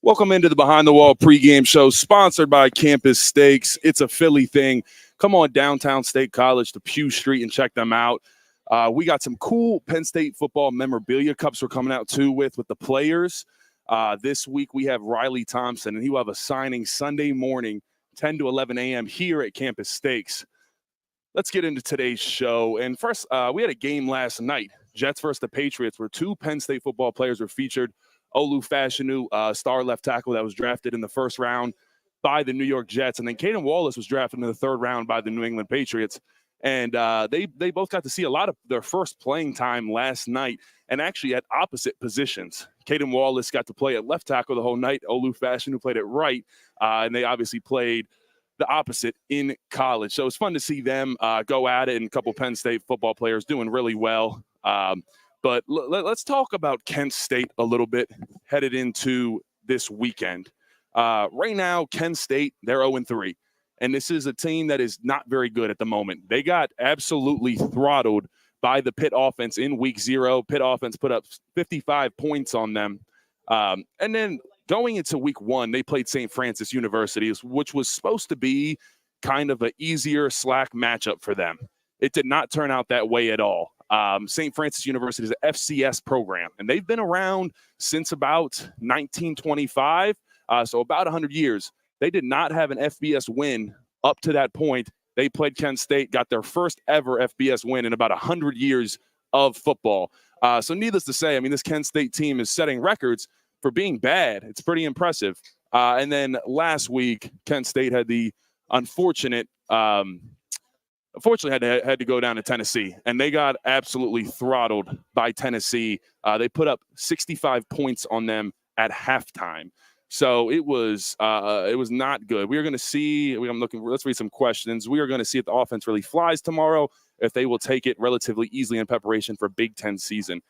Welcome into the Behind the Wall pregame show, sponsored by Campus Steaks. It's a Philly thing. Come on downtown State College to Pew Street and check them out. We got some cool Penn State football memorabilia cups we're coming out too with the players. This week we have Riley Thompson, and he will have a signing Sunday morning, 10 to 11 a.m. here at Campus Steaks. Let's get into today's show. And first, we had a game last night. Jets versus the Patriots, where two Penn State football players were featured. Olu Fashanu, star left tackle that was drafted in the first round by the New York Jets. And then Caden Wallace was drafted in the third round by the New England Patriots. And they both got to see a lot of their first playing time last night, and actually at opposite positions. Caden Wallace got to play at left tackle the whole night. Olu Fashanu played at right, and they obviously played the opposite in college. So it's fun to see them go at it, and a couple Penn State football players doing really well. But let's talk about Kent State a little bit headed into this weekend. Right now, Kent State, they're 0-3. And this is a team that is not very good at the moment. They got absolutely throttled by the Pitt offense in week 0. Pitt offense put up 55 points on them. And then going into week 1, they played St. Francis University, which was supposed to be kind of an easier slack matchup for them. It did not turn out that way at all. St. Francis University is an FCS program, and they've been around since about 1925, so about 100 years. They did not have an FBS win up to that point. They played Kent State, got their first ever FBS win in about 100 years of football. So needless to say, I mean, this Kent State team is setting records for being bad. It's pretty impressive. And then last week, Kent State had the unfortunately had to go down to Tennessee, and they got absolutely throttled by Tennessee. They put up 65 points on them at halftime. So it was not good. We are going to see. Let's read some questions. We are going to see if the offense really flies tomorrow, if they will take it relatively easily in preparation for Big Ten season.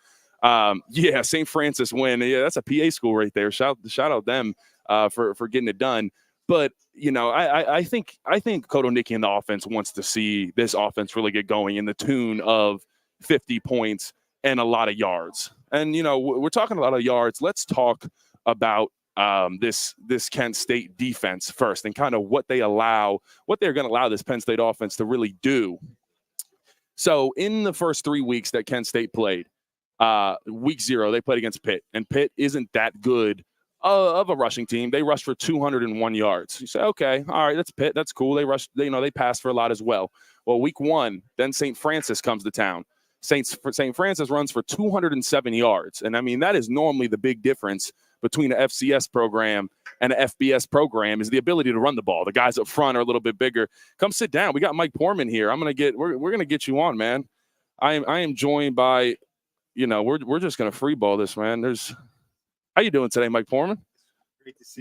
Yeah, St. Francis win. Yeah, that's a PA school right there. Shout out them for getting it done. But you know, I think Kotonicki and the offense wants to see this offense really get going in the tune of 50 points and a lot of yards. And you know, we're talking a lot of yards. Let's talk about this Kent State defense first, and kind of what they're going to allow this Penn State offense to really do. So in the first 3 weeks that Kent State played, week 0, they played against Pitt, and Pitt isn't that good of a rushing team. They rushed for 201 yards. You say, okay, all right, that's Pitt. That's cool. They passed for a lot as well. Well, week 1, then St. Francis comes to town. St. Francis runs for 207 yards. And I mean, that is normally the big difference between an FCS program and an FBS program, is the ability to run the ball. The guys up front are a little bit bigger. Come sit down. We got Mike Poorman here. We're going to get you on, man. I am joined by, we're just going to free ball this, man. How you doing today, Mike Poorman?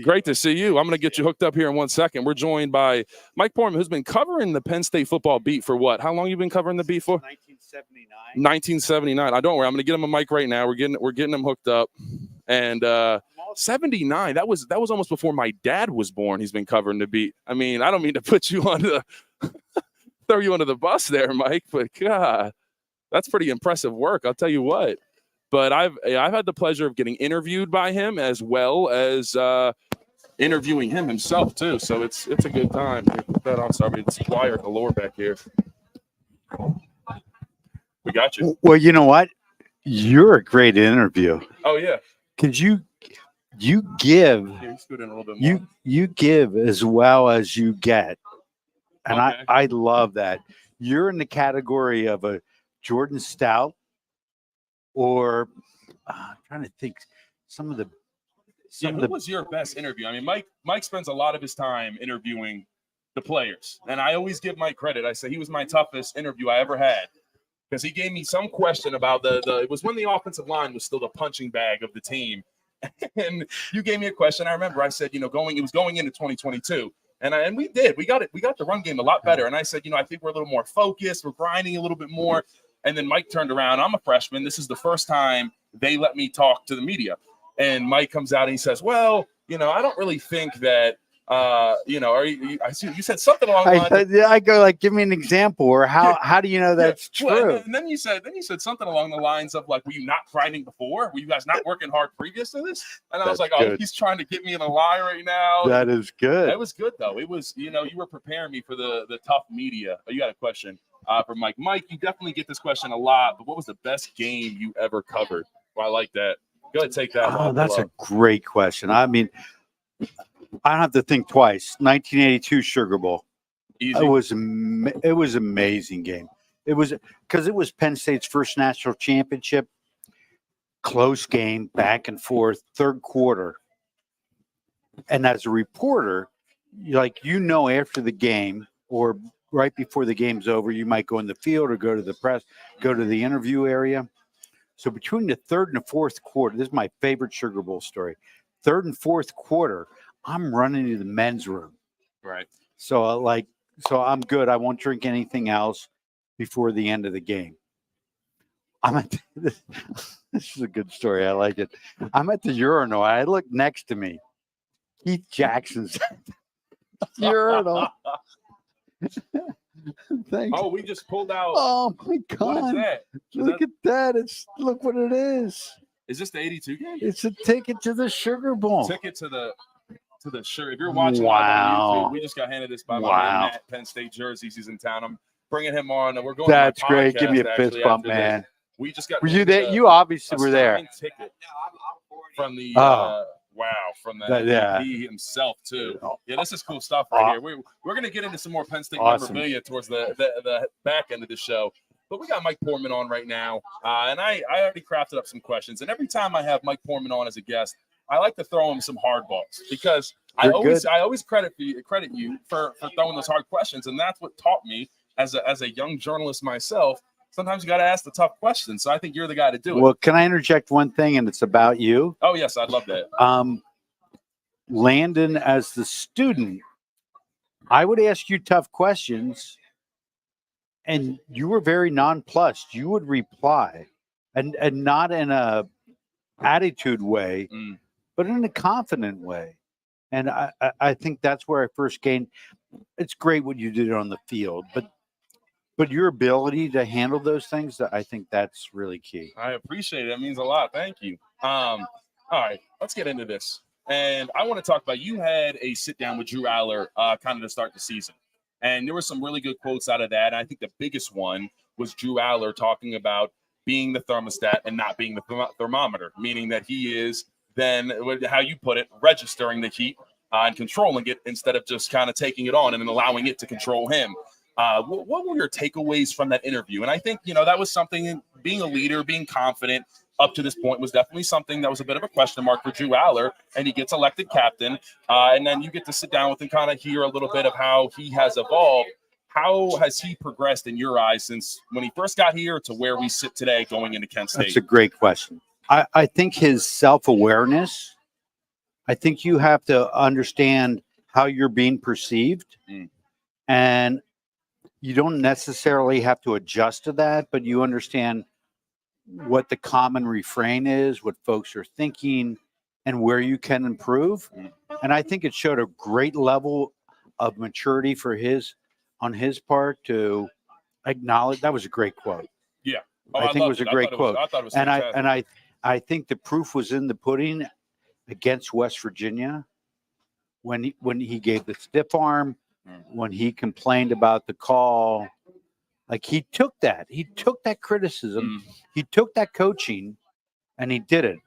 Great to see you. I'm going to get you hooked up here in 1 second. We're joined by Mike Poorman, who's been covering the Penn State football beat for what? How long you been covering the beat for? 1979. 1979. Don't worry. I'm going to get him a mic right now. We're getting him hooked up. And 79. That was almost before my dad was born. He's been covering the beat. I mean, I don't mean to put you on throw you under the bus there, Mike, but God, that's pretty impressive work. I'll tell you what. But I've had the pleasure of getting interviewed by him, as well as interviewing him himself too. So it's a good time. I'm sorry, it's wire galore back here. We got you. Well, you know what? You're a great interview. Oh yeah. Because you give scoot in a little bit more. you give as well as you get, and Okay. I love that. You're in the category of a Jordan Stout. Or I'm trying to think Who was your best interview? I mean, Mike spends a lot of his time interviewing the players, and I always give Mike credit. I say he was my toughest interview I ever had, because he gave me some question about it was when the offensive line was still the punching bag of the team, And you gave me a question. I remember I said, it was going into 2022. And we did. We got the run game a lot better. And I said, I think we're a little more focused. We're grinding a little bit more. And then Mike turned around. I'm a freshman. This is the first time they let me talk to the media. And Mike comes out and he says, well, I don't really think that, I see you said something along the lines. I go like, give me an example, or how do you know that's true? Well, and then you said something along the lines of like, were you not grinding before? Were you guys not working hard previous to this? And I was like, oh, he's trying to get me in a lie right now. That is good. That was good though. It was, you were preparing me for the tough media. Oh, you got a question for Mike. Mike, you definitely get this question a lot, but what was the best game you ever covered? Well, I like that. Go ahead, take that. Oh, that's a great question. I mean, I don't have to think twice. 1982 Sugar Bowl. Easy. It was an amazing game. It was because it was Penn State's first national championship. Close game, back and forth, third quarter. And as a reporter, after the game or right before the game's over, you might go in the field or go to the press, go to the interview area. So between the third and the fourth quarter, this is my favorite Sugar Bowl story. Third and fourth quarter, I'm running to the men's room. Right. So I'm good. I won't drink anything else before the end of the game. This is a good story. I like it. I'm at the urinal. I look next to me. Keith Jackson's urinal. Thanks. Oh, we just pulled out. Oh my God! What is that? Look at that! Look what it is. Is this the 82 game? It's a ticket to the Sugar Bowl. Ticket to the Sugar. If you're watching live on YouTube, we just got handed this by my man Matt, Penn State jerseys. He's in town. I'm bringing him on. We're going. That's to my great. podcast, Give me a fist bump, man. We just got. Were you there? You obviously were there. Ticket from the. From the MVP himself too. Yeah, this is cool stuff right here. We're gonna get into some more Penn State memorabilia towards the back end of the show. But we got Mike Poorman on right now, and I already crafted up some questions. And every time I have Mike Poorman on as a guest, I like to throw him some hard balls because I always credit you for throwing those hard questions, and that's what taught me as a young journalist myself. Sometimes you got to ask the tough questions. So I think you're the guy to do it. Well, can I interject one thing, and it's about you? Oh yes, I'd love that. Landon, as the student, I would ask you tough questions. And you were very nonplussed. You would reply, and not in a attitude way, but in a confident way. And I think that's where I first gained. It's great what you did on the field, but your ability to handle those things, I think that's really key. I appreciate it. That means a lot. Thank you. All right, let's get into this. And I want to talk about, you had a sit down with Drew Aller kind of to start the season. And there were some really good quotes out of that. And I think the biggest one was Drew Aller talking about being the thermostat and not being the thermometer, meaning that he is then, how you put it, registering the heat and controlling it instead of just kind of taking it on and then allowing it to control him. What were your takeaways from that interview? And I think, that was something, being a leader, being confident up to this point was definitely something that was a bit of a question mark for Drew Aller, and he gets elected captain. And then you get to sit down with him, kind of hear a little bit of how he has evolved. How has he progressed in your eyes since when he first got here to where we sit today going into Kent State? That's a great question. I think his self-awareness, I think you have to understand how you're being perceived. And you don't necessarily have to adjust to that, but you understand what the common refrain is, what folks are thinking, and where you can improve. And I think it showed a great level of maturity on his part to acknowledge. That was a great quote. Yeah. I think it was a great quote. I thought it was fantastic. And I think the proof was in the pudding against West Virginia when he gave the stiff arm, when he complained about the call. Like he took that criticism, he took that coaching, and he did it.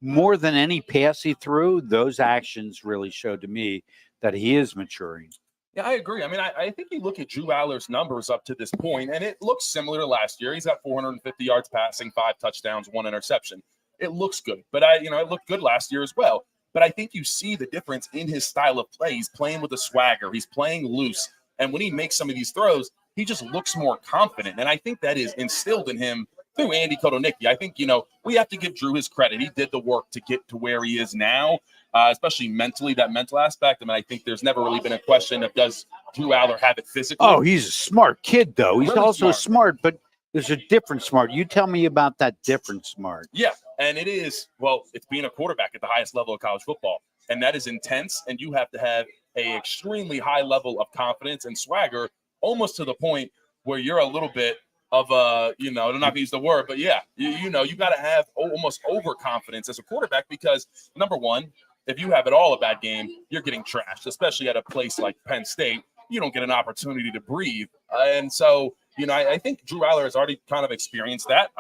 More than any pass he threw, those actions really showed to me that he is maturing. Yeah, I agree. I mean, I think you look at Drew Aller's numbers up to this point, and it looks similar to last year. He's got 450 yards passing, 5 touchdowns, 1 interception. It looks good, but it looked good last year as well. But I think you see the difference in his style of play. He's playing with a swagger. He's playing loose. And when he makes some of these throws, he just looks more confident. And I think that is instilled in him through Andy Kotonicki. I think, we have to give Drew his credit. He did the work to get to where he is now, especially mentally, that mental aspect. I mean, I think there's never really been a question of does Drew Aller have it physically. Oh, he's a smart kid, though. He's really also smart, but there's a different smart. You tell me about that different smart. Yeah, and it is, it's being a quarterback at the highest level of college football, and that is intense, and you have to have a extremely high level of confidence and swagger, almost to the point where you're a little bit of I'm not going to use the word, but yeah, you got to have almost overconfidence as a quarterback because, number one, if you have it all a bad game, you're getting trashed, especially at a place like Penn State. You don't get an opportunity to breathe. And so, I think Drew Aller has already kind of experienced that,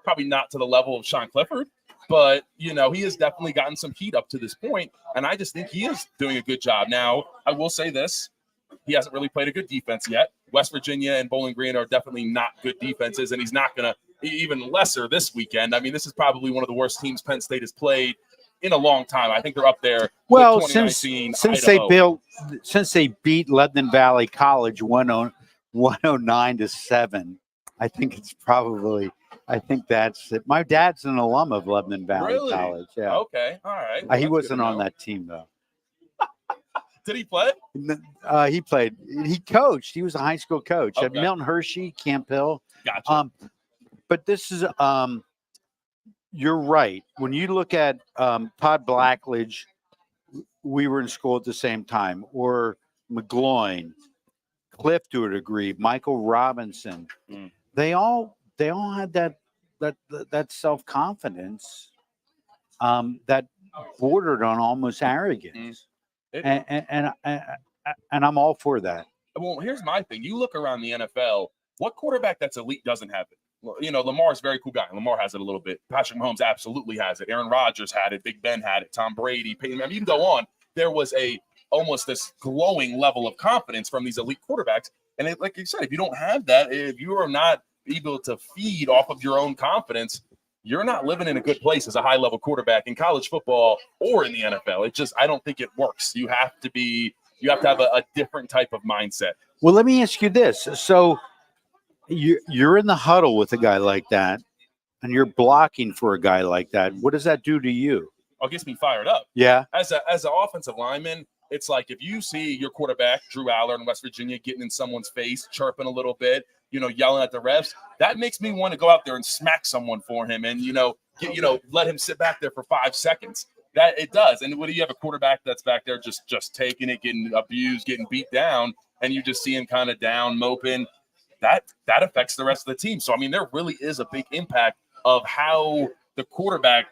probably not to the level of Sean Clifford, but, he has definitely gotten some heat up to this point, and I just think he is doing a good job. Now, I will say this. He hasn't really played a good defense yet. West Virginia and Bowling Green are definitely not good defenses, and he's not going to even lesser this weekend. I mean, this is probably one of the worst teams Penn State has played in a long time. I think they're up there. Well, with 2019 since they beat Lebanon Valley College 109-7, I think that's it. My dad's an alum of Lebanon Valley College. Yeah. Okay. All right. He wasn't on that team though. Did he play? He played. He coached. He was a high school coach at Okay. Milton Hershey, Camp Hill. Gotcha. But this is you're right. When you look at Todd Blackledge, we were in school at the same time, or McGloin, Cliff to a degree, Michael Robinson. They all had that self-confidence that bordered on almost arrogance. And I'm all for that. Well, here's my thing. You look around the NFL, what quarterback that's elite doesn't have it? Well, Lamar's a very cool guy. Lamar has it a little bit. Patrick Mahomes absolutely has it. Aaron Rodgers had it. Big Ben had it. Tom Brady, Peyton. I mean, you can go on. There was almost this glowing level of confidence from these elite quarterbacks. And like you said, if you don't have that, if you are not able to feed off of your own confidence, you're not living in a good place as a high-level quarterback in college football or in the NFL. I don't think it works. You have to have a different type of mindset. Well, let me ask you this. So you're in the huddle with a guy like that, and you're blocking for a guy like that. What does that do to you? It gets me fired up. Yeah. As an offensive lineman, it's like if you see your quarterback, Drew Aller in West Virginia, getting in someone's face, chirping a little bit, yelling at the refs, that makes me want to go out there and smack someone for him and, let him sit back there for 5 seconds. That it does. And when you have a quarterback that's back there just taking it, getting abused, getting beat down, and you just see him kind of down, moping, that affects the rest of the team. So, I mean, there really is a big impact of how the quarterback,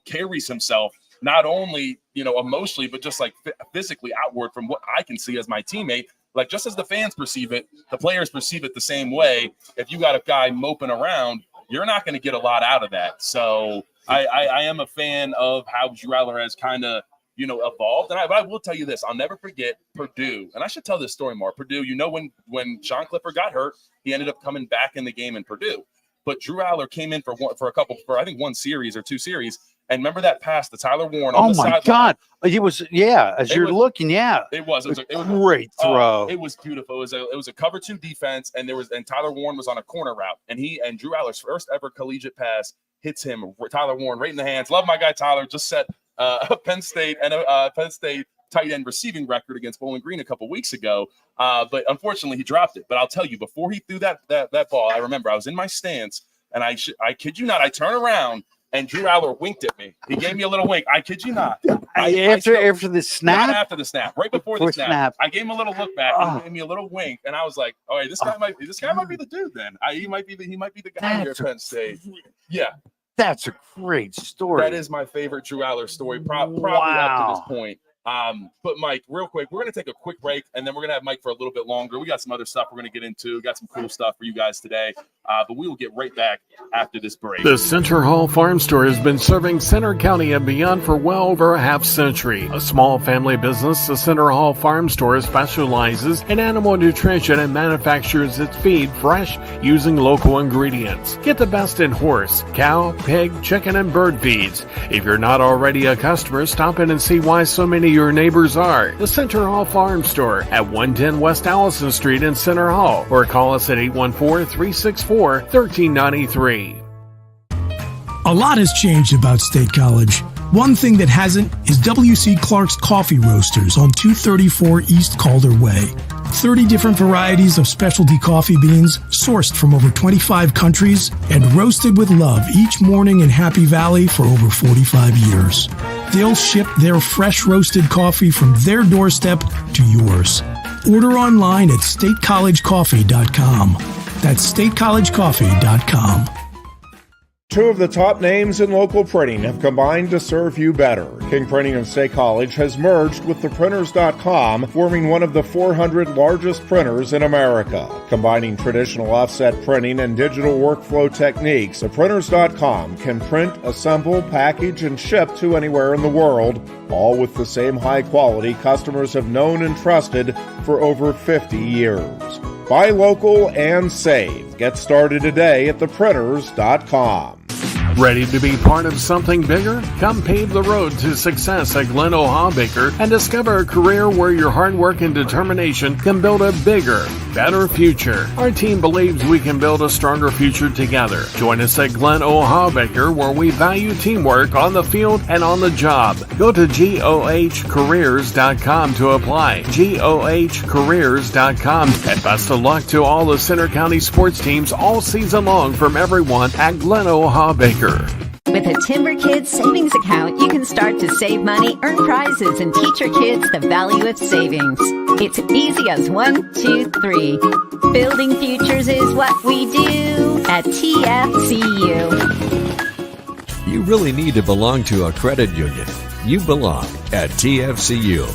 carries himself, not only, emotionally, but just like physically outward from what I can see as my teammate. Like, just as the fans perceive it, the players perceive it the same way. If you got a guy moping around, you're not going to get a lot out of that. So I am a fan of how Drew Aller has kind of, evolved. And I will tell you this, I'll never forget Purdue. And I should tell this story more. Purdue, when Sean Clifford got hurt, he ended up coming back in the game in Purdue. But Drew Aller came in for I think one series or two series. And remember that pass to Tyler Warren on the sideline? Oh, my God. It was, yeah, looking, yeah. It was a great throw. It was beautiful. It was a cover 2 defense, and Tyler Warren was on a corner route. And Drew Aller's first ever collegiate pass hits him, Tyler Warren, right in the hands. Love my guy Tyler, just set a Penn State tight end receiving record against Bowling Green a couple weeks ago. But unfortunately, he dropped it. But I'll tell you, before he threw that ball, I remember I was in my stance, and I kid you not, I turn around, and Drew Aller winked at me. He gave me a little wink. I kid you not. After the snap? Not after the snap. Right before the snap. I gave him a little look back. He gave me a little wink, and I was like, "All right, this guy might be the dude. Then he might be the guy here at Penn State." Yeah, that's a great story. That is my favorite Drew Aller story, probably up to this point. But Mike, real quick, we're going to take a quick break, and then we're going to have Mike for a little bit longer. We got some other stuff we're going to get into. We got some cool stuff for you guys today, but we will get right back after this break. The Center Hall Farm Store has been serving Center County and beyond for well over a half century. A small family business, the Center Hall Farm Store specializes in animal nutrition and manufactures its feed fresh using local ingredients. Get the best in horse, cow, pig, chicken, and bird feeds. If you're not already a customer, stop in and see why so many your neighbors are. The Center Hall Farm Store at 110 West Allison Street in Center Hall, or call us at 814-364-1393. A lot has changed about State College. One thing that hasn't is W.C. Clark's Coffee Roasters on 234 East Calder Way. 30 different varieties of specialty coffee beans sourced from over 25 countries and roasted with love each morning in Happy Valley for over 45 years. They'll ship their fresh roasted coffee from their doorstep to yours. Order online at statecollegecoffee.com. That's statecollegecoffee.com. Two of the top names in local printing have combined to serve you better. King Printing and State College has merged with theprinters.com, forming one of the 400 largest printers in America. Combining traditional offset printing and digital workflow techniques, theprinters.com can print, assemble, package, and ship to anywhere in the world, all with the same high quality customers have known and trusted for over 50 years. Buy local and save. Get started today at theprinters.com. Ready to be part of something bigger? Come pave the road to success at Glen O'Habaker and discover a career where your hard work and determination can build a bigger, better future. Our team believes we can build a stronger future together. Join us at Glen O'Habaker, where we value teamwork on the field and on the job. Go to GOHcareers.com to apply. GOHcareers.com. And best of luck to all the Center County sports teams all season long from everyone at Glen O'Habaker. With a Timber Kids savings account, you can start to save money, earn prizes, and teach your kids the value of savings. It's easy as 1, 2, 3. Building futures is what we do at TFCU. You really need to belong to a credit union. You belong at TFCU,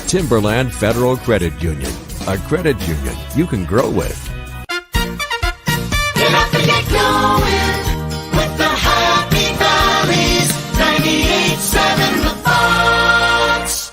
Timberland Federal Credit Union, a credit union you can grow with. Get up and get going with the Happy Valleys 98.7 The Fox.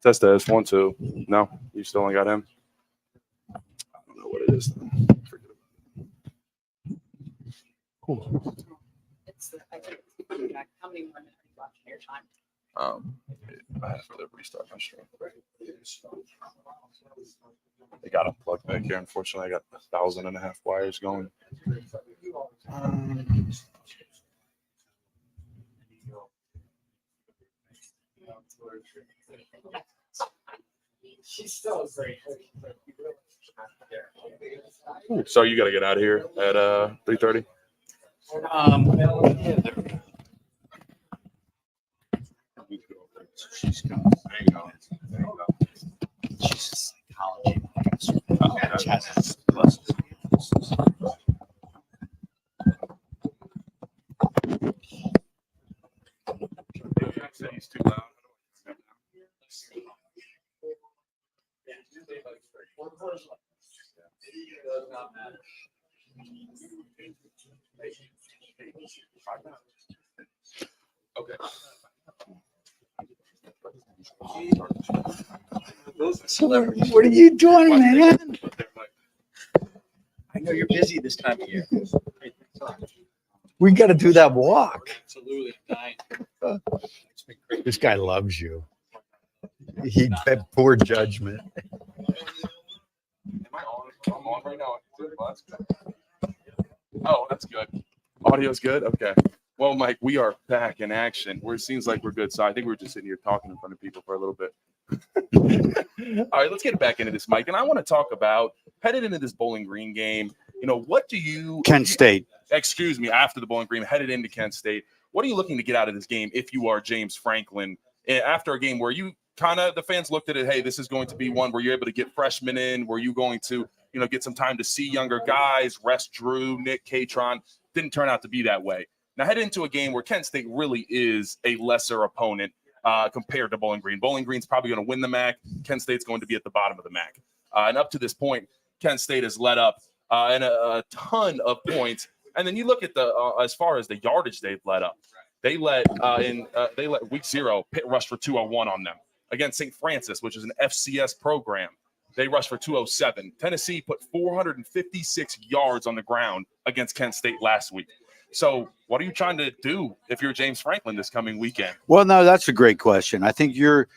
Test test 1 2. No, you still only got him. I don't know what it is. Forget it. Cool. How many more minutes left in your time? I have to restart my stream. They got unplugged back here. Unfortunately, I got 1,500 wires going. She's still great. So you got to get out of here at 3:30. She's got, there you go. There you go. She's a psychology professor. She has classes. He's too loud. Okay. What are you doing, man? I know you're busy this time of year. We got to do that walk. Absolutely. This guy loves you. He had poor judgment. Am I on? I'm on right now. Oh, that's good. Audio's good? Okay. Well, Mike, we are back in action. It seems like we're good. So I think we're just sitting here talking in front of people for a little bit. All right, let's get back into this, Mike. And I want to talk about, headed into this Bowling Green game, what do you... Kent State. Excuse me, after the Bowling Green, headed into Kent State. What are you looking to get out of this game if you are James Franklin? After a game where you the fans looked at it, hey, this is going to be one where you're able to get freshmen in, where you're going to, get some time to see younger guys, rest Drew, Nick, Katron. Didn't turn out to be that way. Now head into a game where Kent State really is a lesser opponent compared to Bowling Green. Bowling Green's probably going to win the MAC. Kent State's going to be at the bottom of the MAC. And up to this point, Kent State has led up and a ton of points. And then you look at as far as the yardage they've led up. They let week 0 Pitt rush for 201 on them. Against St. Francis, which is an FCS program, they rushed for 207. Tennessee put 456 yards on the ground against Kent State last week. So what are you trying to do if you're James Franklin this coming weekend? Well, no, that's a great question. I think you're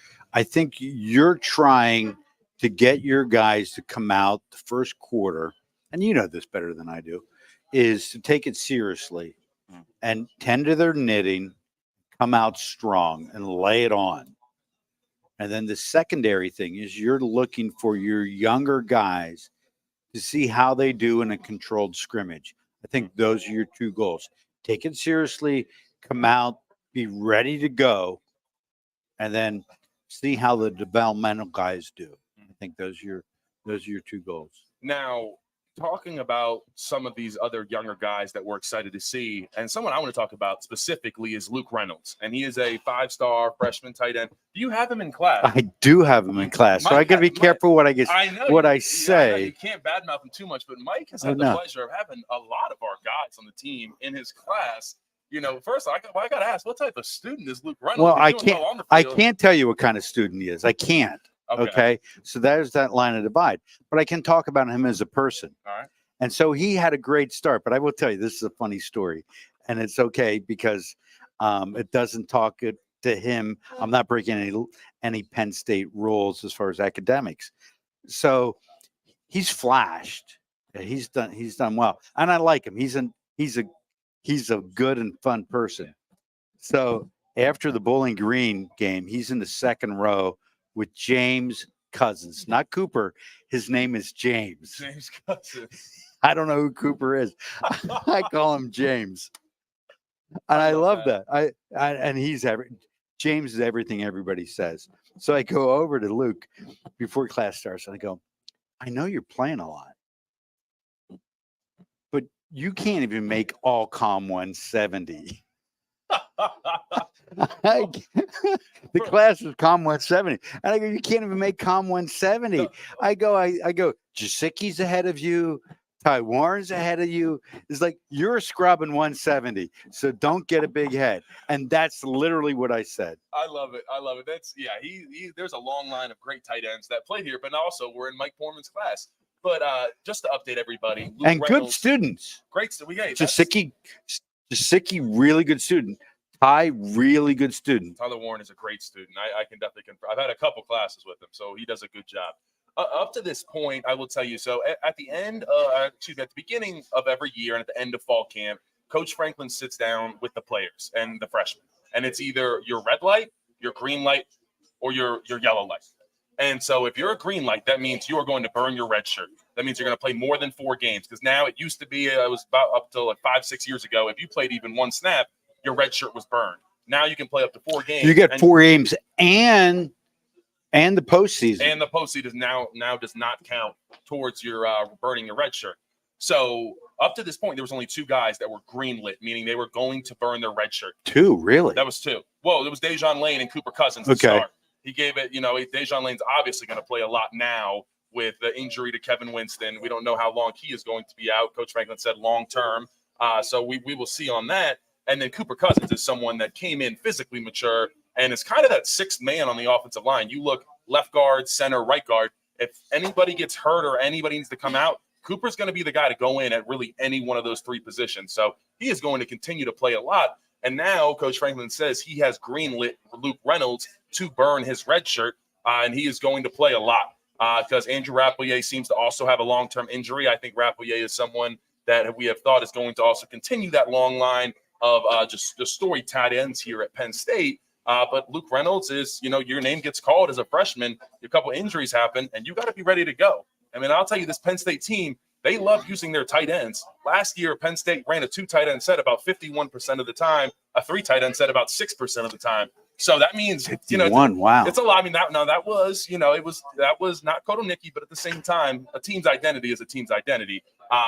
trying to get your guys to come out the first quarter, and you know this better than I do, is to take it seriously and tend to their knitting, come out strong and lay it on. And then the secondary thing is you're looking for your younger guys to see how they do in a controlled scrimmage. I think those are your two goals. Take it seriously, come out, be ready to go, and then see how the developmental guys do. I think those are your two goals. Now, talking about some of these other younger guys that we're excited to see, and someone I want to talk about specifically is Luke Reynolds, and he is a 5-star freshman tight end. Do you have him in class? I do have him in class, so I got to be careful what I say. I know you can't badmouth him too much, but Mike has had the pleasure of having a lot of our guys on the team in his class. You know, first I got to ask, what type of student is Luke Reynolds? Well, I can't tell you what kind of student he is. I can't. Okay. So there's that line of divide. But I can talk about him as a person. All right. And so he had a great start. But I will tell you, this is a funny story. And it's okay because it doesn't talk to him. I'm not breaking any Penn State rules as far as academics. So he's flashed. He's done well. And I like him. He's a good and fun person. So after the Bowling Green game, he's in the second row with James Cousins, not Cooper. His name is James. James Cousins. I don't know who Cooper is. I call him James, and I love that. James is everything everybody says. So I go over to Luke before class starts, and I go, I know you're playing a lot, but you can't even make all COM 170. The class is COM 170, and I go, you can't even make COM 170. I go, Jasicki's ahead of you, Ty Warren's ahead of you. It's like you're scrubbing 170, so don't get a big head. And that's literally what I said. I love it. That's there's a long line of great tight ends that play here, but also we're in Mike Poorman's class. But just to update everybody, Luke and Reynolds, good students. Great student. Jasicki, really good student. Ty, really good student. Tyler Warren is a great student. I can definitely confirm. I've had a couple classes with him, so he does a good job. Up to this point, I will tell you. So at the beginning of every year and at the end of fall camp, Coach Franklin sits down with the players and the freshmen, and it's either your red light, your green light, or your yellow light. And so if you're a green light, that means you are going to burn your red shirt. That means you're going to play more than 4 games. Because now it used to be, it was about up to like 5-6 years ago, if you played even 1 snap, your red shirt was burned. Now you can play up to 4 games. You get 4 games and the postseason. And the postseason now does not count towards your burning your red shirt. So up to this point, there was only 2 guys that were green lit, meaning they were going to burn their red shirt. 2, really? That was 2. Well, it was Dejon Lane and Cooper Cousins to start. He gave it, Dejon Lane's obviously going to play a lot now with the injury to Kevin Winston. We don't know how long he is going to be out. Coach Franklin said long term. So we will see on that. And then Cooper Cousins is someone that came in physically mature and is kind of that 6th man on the offensive line. You look left guard, center, right guard. If anybody gets hurt or anybody needs to come out, Cooper's going to be the guy to go in at really any one of those 3 positions. So he is going to continue to play a lot. And now Coach Franklin says he has greenlit Luke Reynolds to burn his red shirt, and he is going to play a lot because Andrew Rapplier seems to also have a long-term injury. I think Rapplier is someone that we have thought is going to also continue that long line of just the story tight ends here at Penn State. But Luke Reynolds is, your name gets called as a freshman, a couple injuries happen, and you got to be ready to go. I mean, I'll tell you, this Penn State team, they love using their tight ends. Last year, Penn State ran a 2 tight end set about 51% of the time, a 3 tight end set about 6% of the time. So that means, 51, wow. It's a lot. I mean, that was, that was not Kotelnicki, but at the same time, a team's identity is a team's identity.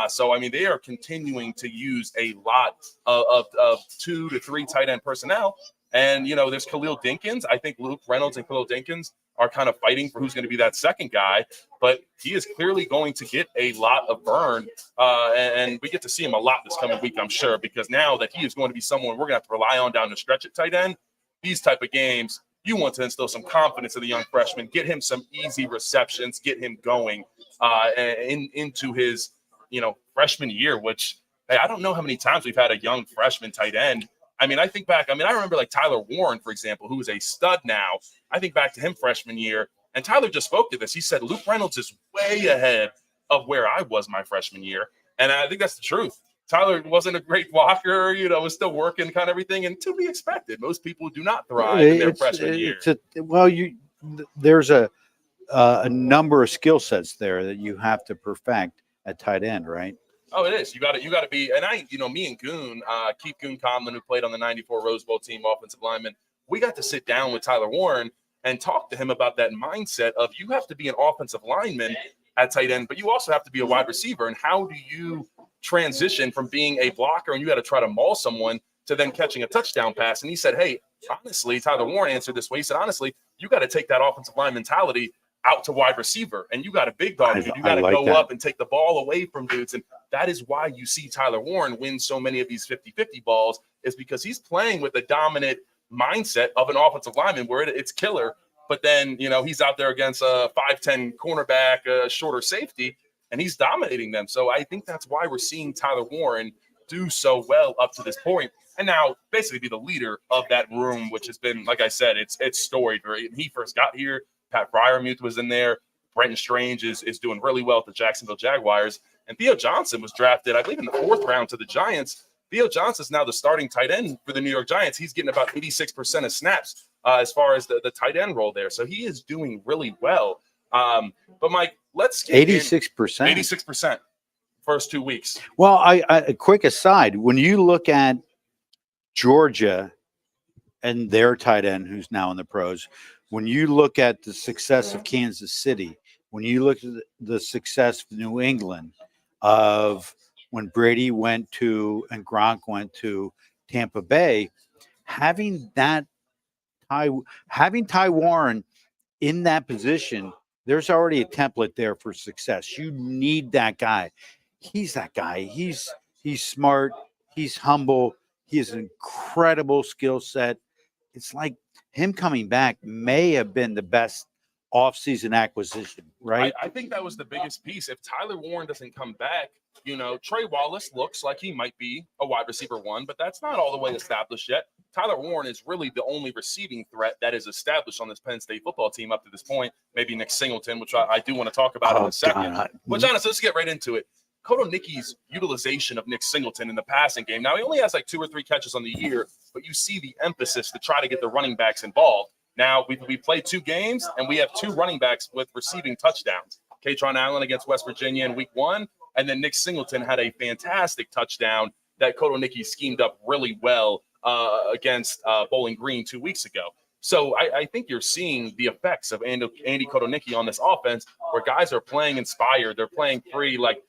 So, I mean, they are continuing to use a lot of 2 to 3 tight end personnel. And, there's Khalil Dinkins. I think Luke Reynolds and Khalil Dinkins are kind of fighting for who's going to be that second guy. But he is clearly going to get a lot of burn. And we get to see him a lot this coming week, I'm sure, because now that he is going to be someone we're going to have to rely on down the stretch at tight end, these type of games, you want to instill some confidence in the young freshman, get him some easy receptions, get him going into his, freshman year, which, hey, I don't know how many times we've had a young freshman tight end. I think back, I remember like Tyler Warren, for example, who is a stud now. I think back to him freshman year, and Tyler just spoke to this. He said, Luke Reynolds is way ahead of where I was my freshman year. And I think that's the truth. Tyler wasn't a great blocker, was still working kind of everything, and to be expected. Most people do not thrive in their freshman year. There's a number of skill sets there that you have to perfect at tight end, right? Oh, it is. You got to be, and me and Goon, Keith Goon Conlon, who played on the '94 Rose Bowl team, offensive lineman, we got to sit down with Tyler Warren and talk to him about that mindset of you have to be an offensive lineman at tight end, but you also have to be a wide receiver. And how do you transition from being a blocker and you got to try to maul someone to then catching a touchdown pass? And he said, hey, honestly, Tyler Warren answered this way. He said, honestly, you got to take that offensive line mentality out to wide receiver, and you got a big dog. You got to go up and take the ball away from dudes. And that is why you see Tyler Warren win so many of these 50-50 balls, is because he's playing with the dominant mindset of an offensive lineman where it's killer. But then, he's out there against a 5'10 cornerback, a shorter safety, and he's dominating them. So I think that's why we're seeing Tyler Warren do so well up to this point, and now basically be the leader of that room, which has been, like I said, it's storied. When he first got here, Pat Fryermuth was in there. Brenton Strange is doing really well at the Jacksonville Jaguars. And Theo Johnson was drafted, I believe, in the 4th round to the Giants. Theo Johnson is now the starting tight end for the New York Giants. He's getting about 86% of snaps as far as the tight end role there. So he is doing really well. But, Mike, let's get 86%. 86% first 2 weeks. Well, a quick aside, when you look at Georgia and their tight end who's now in the pros, when you look at the success of Kansas City, when you look at the success of New England, of when Brady went to and Gronk went to Tampa Bay, having Ty Warren in that position, there's already a template there for success. You need that guy. He's that guy. He's smart. He's humble. He has an incredible skill set. It's like him coming back may have been the best offseason acquisition, right? I think that was the biggest piece. If Tyler Warren doesn't come back, Trey Wallace looks like he might be a wide receiver 1, but that's not all the way established yet. Tyler Warren is really the only receiving threat that is established on this Penn State football team up to this point. Maybe Nick Singleton, which I do want to talk about in a second. Well, Jonas, let's get right into it. Kotonicki's utilization of Nick Singleton in the passing game. Now, he only has like 2 or 3 catches on the year, but you see the emphasis to try to get the running backs involved. Now, we played 2 games, and we have 2 running backs with receiving touchdowns. Katron Allen against West Virginia in week 1, and then Nick Singleton had a fantastic touchdown that Kotonicki schemed up really well against Bowling Green 2 weeks ago. So I think you're seeing the effects of Andy Kotonicki on this offense, where guys are playing inspired. They're playing free. Like,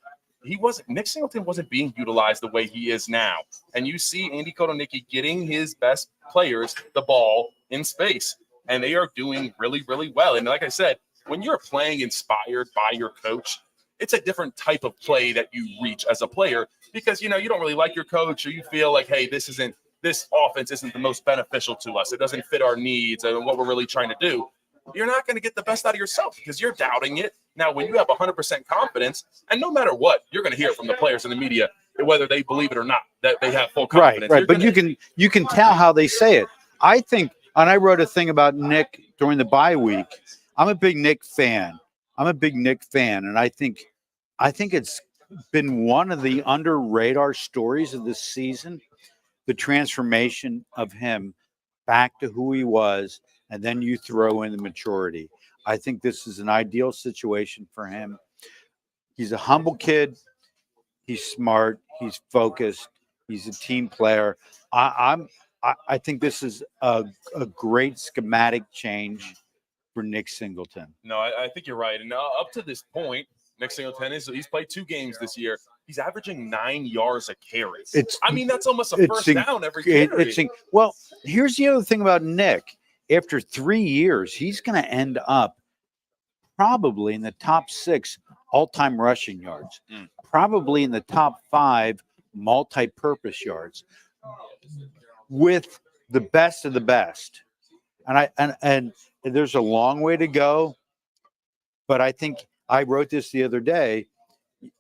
Nick Singleton wasn't being utilized the way he is now. And you see Andy Kotonicki getting his best players the ball in space, and they are doing really, really well. And like I said, when you're playing inspired by your coach, it's a different type of play that you reach as a player, because, you don't really like your coach, or you feel like, hey, this offense isn't the most beneficial to us. It doesn't fit our needs and what we're really trying to do. You're not going to get the best out of yourself because you're doubting it. Now, when you have 100% confidence, and no matter what, you're going to hear from the players in the media, whether they believe it or not, that they have full confidence. Right. But you can tell how they say it. I think, and I wrote a thing about Nick during the bye week. I'm a big Nick fan. And I think it's been one of the under radar stories of this season, the transformation of him back to who he was, and then you throw in the maturity. I think this is an ideal situation for him. He's a humble kid. He's smart. He's focused. He's a team player. I think this is a great schematic change for Nick Singleton. No, I think you're right. And up to this point, Nick Singleton he's played 2 games this year. He's averaging 9 yards a carry. I mean, that's almost a first down every carry. Well, here's the other thing about Nick. After 3 years, he's going to end up probably in the top 6 all-time rushing yards, probably in the top 5 multi-purpose yards, with the best of the best. And there's a long way to go, but I think I wrote this the other day,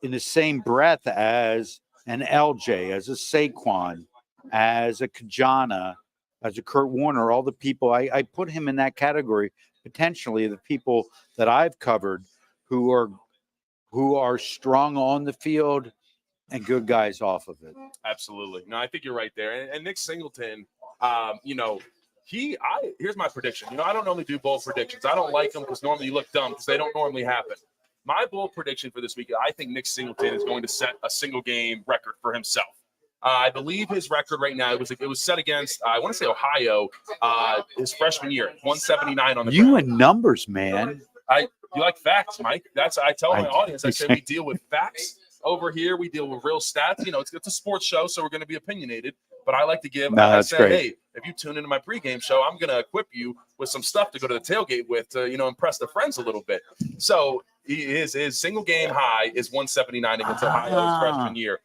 in the same breath as an LJ, as a Saquon, as a Kajana, as a Kurt Warner, all the people, I put him in that category, potentially the people that I've covered who are strong on the field and good guys off of it. Absolutely. No, I think you're right there. And Nick Singleton, here's my prediction. I don't normally do bold predictions. I don't like them because normally you look dumb because they don't normally happen. My bold prediction for this week, I think Nick Singleton is going to set a single game record for himself. I believe his record right now, it was set against, I want to say Ohio, his freshman year, 179 on the You ground. and numbers, man. You like facts, Mike. I tell my audience, I say we deal with facts over here. We deal with real stats. It's a sports show, so we're going to be opinionated. But I like to give, hey, if you tune into my pregame show, I'm going to equip you with some stuff to go to the tailgate with to, impress the friends a little bit. So his single game high is 179 against Ohio his freshman year.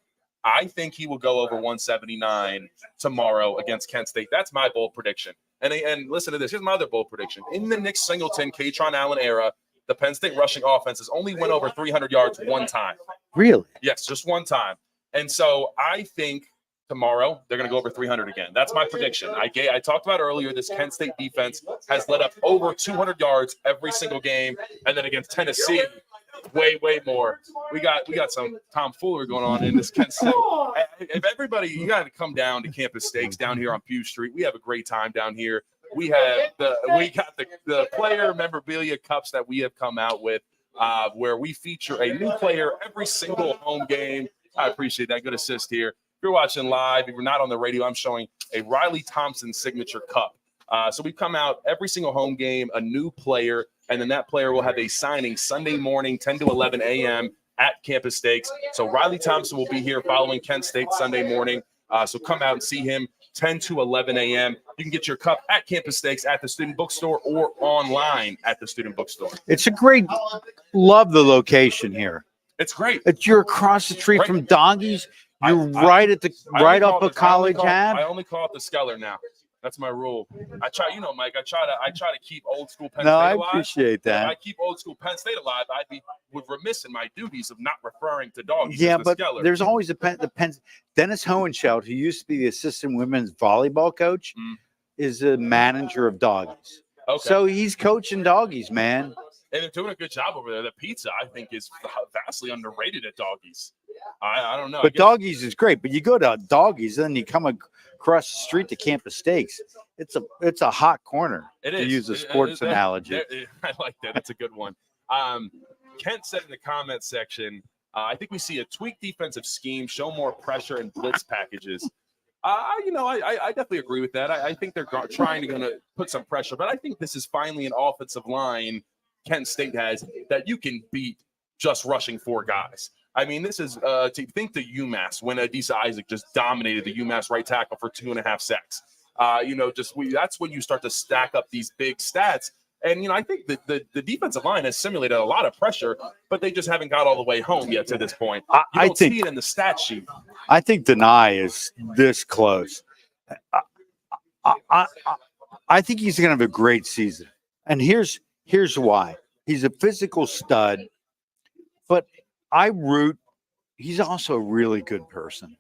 I think he will go over 179 tomorrow against Kent State. That's my bold prediction. And listen to this. Here's my other bold prediction. In the Nick Singleton, Katron Allen era, the Penn State rushing offense has only went over 300 yards one time. Really? Yes, just one time. And so I think tomorrow they're going to go over 300 again. That's my prediction. I talked about earlier, this Kent State defense has led up over 200 yards every single game. And then against Tennessee, way more. We got some tomfoolery going on in this Kent State. If everybody, you got to come down to Campus Steaks down here on Pew Street. We have a great time down here. We got the player memorabilia cups that we have come out with, where we feature a new player every single home game. I appreciate that. Good assist here. If you're watching live, if you're not on the radio, I'm showing a Riley Thompson signature cup. So we come out every single home game, a new player, and then that player will have a signing Sunday morning, 10 to 11 a.m. at Campus Steaks. So Riley Thompson will be here following Kent State Sunday morning. So come out and see him 10 to 11 a.m. You can get your cup at Campus Steaks at the student bookstore or online at the student bookstore. It's a great – love the location here. It's great. You're across the street from Doggies. You're right off of College Ave. I only call it the Skeller now. That's my rule. I try, Mike. I try to keep old school Penn State alive. I appreciate that. If I keep old school Penn State alive, I'd be remiss in my duties of not referring to Doggies. Yeah, as the but Skeller. there's always the Penn. Dennis Hohenscheld, who used to be the assistant women's volleyball coach, is a manager of Doggies. Okay. So he's coaching Doggies, man. And they're doing a good job over there. The pizza, I think, is vastly underrated at Doggies. I don't know. But Doggies is great. But you go to Doggies, then you come across the street to Campus Steaks. It's a hot corner. It to is. use a sports analogy. I like that. That's a good one. Kent said in the comment section, I think we see a tweaked defensive scheme, show more pressure and blitz packages. I definitely agree with that. I think they're trying to put some pressure, but I think this is finally an offensive line Kent State has that you can beat just rushing 4 guys. I mean, this is to think the UMass when Adisa Isaac just dominated the UMass right tackle for 2.5 sacks. That's when you start to stack up these big stats. And, I think that the defensive line has simulated a lot of pressure, but they just haven't got all the way home yet to this point. You don't see it in the stat sheet. I think Denai is this close. I think he's going to have a great season. And here's why. He's a physical stud, but he's also a really good person.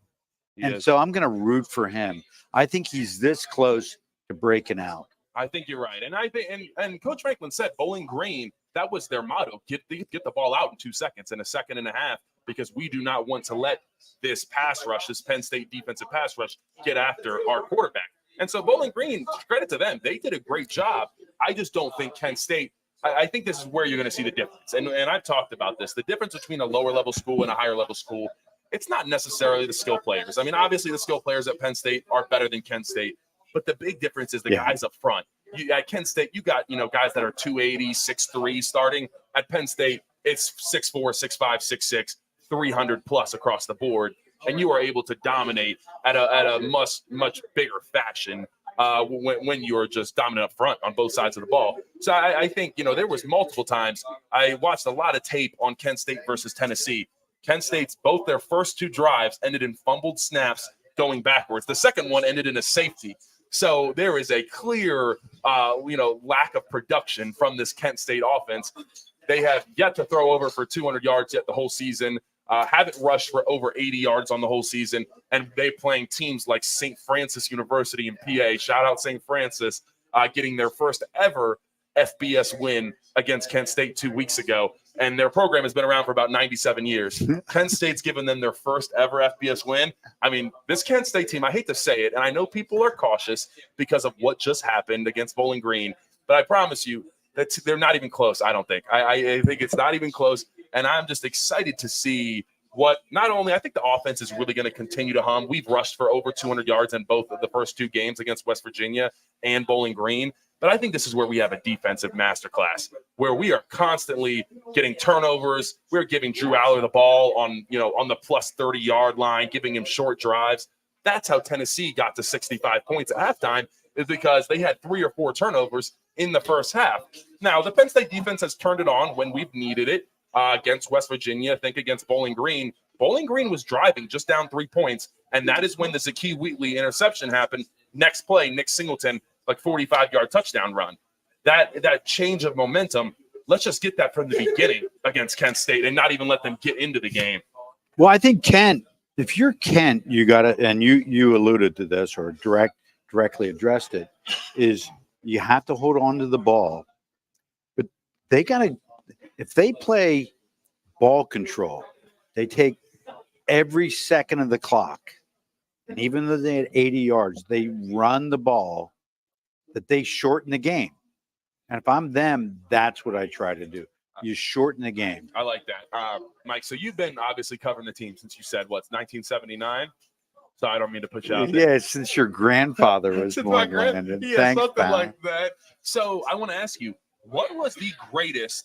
So I'm going to root for him. I think he's this close to breaking out. I think you're right. And I think, and Coach Franklin said Bowling Green, that was their motto. Get the ball out in 2 seconds, in a second and a half, because we do not want to let this pass rush, this Penn State defensive pass rush, get after our quarterback. And so Bowling Green, credit to them. They did a great job. I just don't think Kent State, I think this is where you're going to see the difference. And I've talked about this. The difference between a lower level school and a higher level school, it's not necessarily the skill players. I mean, obviously the skill players at Penn State are better than Kent State, but the big difference is the guys up front. At Kent State, you got, guys that are 280, 6'3" starting. At Penn State, it's 6'4", 6'5", 6'6", 300 plus across the board, and you are able to dominate at a much bigger fashion when you're just dominant up front on both sides of the ball. So I think, there was multiple times I watched a lot of tape on Kent State versus Tennessee. Kent State's both their first 2 drives ended in fumbled snaps going backwards. The second one ended in a safety. So there is a clear, lack of production from this Kent State offense. They have yet to throw over for 200 yards yet the whole season. Haven't rushed for over 80 yards on the whole season, and they playing teams like St. Francis University in PA. Shout out St. Francis, getting their first ever FBS win against Kent State 2 weeks ago. And their program has been around for about 97 years. Kent State's given them their first ever FBS win. I mean, this Kent State team, I hate to say it, and I know people are cautious because of what just happened against Bowling Green, but I promise you that they're not even close, I don't think. I think it's not even close, and I'm just excited to see what not only I think the offense is really going to continue to hum. We've rushed for over 200 yards in both of the first 2 games against West Virginia and Bowling Green. But I think this is where we have a defensive masterclass, where we are constantly getting turnovers. We're giving Drew Aller the ball on the plus 30-yard line, giving him short drives. That's how Tennessee got to 65 points at halftime, is because they had 3 or 4 turnovers in the first half. Now, the Penn State defense has turned it on when we've needed it against West Virginia. I think against Bowling Green. Bowling Green was driving just down 3 points, and that is when the Zakee Wheatley interception happened. Next play, Nick Singleton, like 45-yard touchdown run. That change of momentum, let's just get that from the beginning against Kent State and not even let them get into the game. Well, I think Kent, if you're Kent, you got to, and you alluded to this or directly addressed it, is you have to hold on to the ball. But they got to, if they play ball control, they take every second of the clock. And even though they had 80 yards, they run the ball, that they shorten the game. And if I'm them, that's what I try to do. You shorten the game. I like that. Mike, so you've been obviously covering the team since you said, 1979? So I don't mean to put you out there. Yeah, since your grandfather was born, Landon. Yeah, Thanks, something pal. like that. So I want to ask you, what was the greatest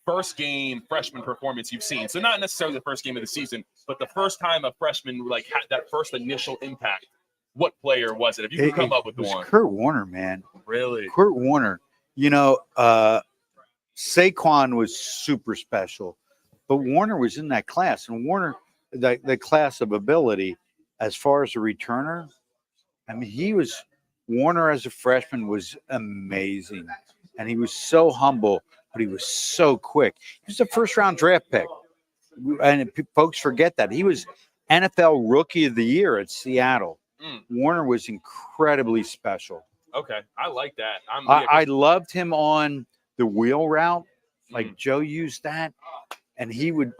first game freshman performance you've seen? So not necessarily the first game of the season, but the first time a freshman had that first initial impact. What player was it? If you could come up with it was one. Kurt Warner, man. Really? Kurt Warner. Saquon was super special, but Warner was in that class. And Warner, the class of ability, as far as a returner, I mean, Warner as a freshman was amazing. And he was so humble, but he was so quick. He was a first-round draft pick. And folks forget that. He was NFL Rookie of the Year at Seattle. Warner was incredibly special. Okay, I like that. I loved him on the wheel route, like Joe used that, and he was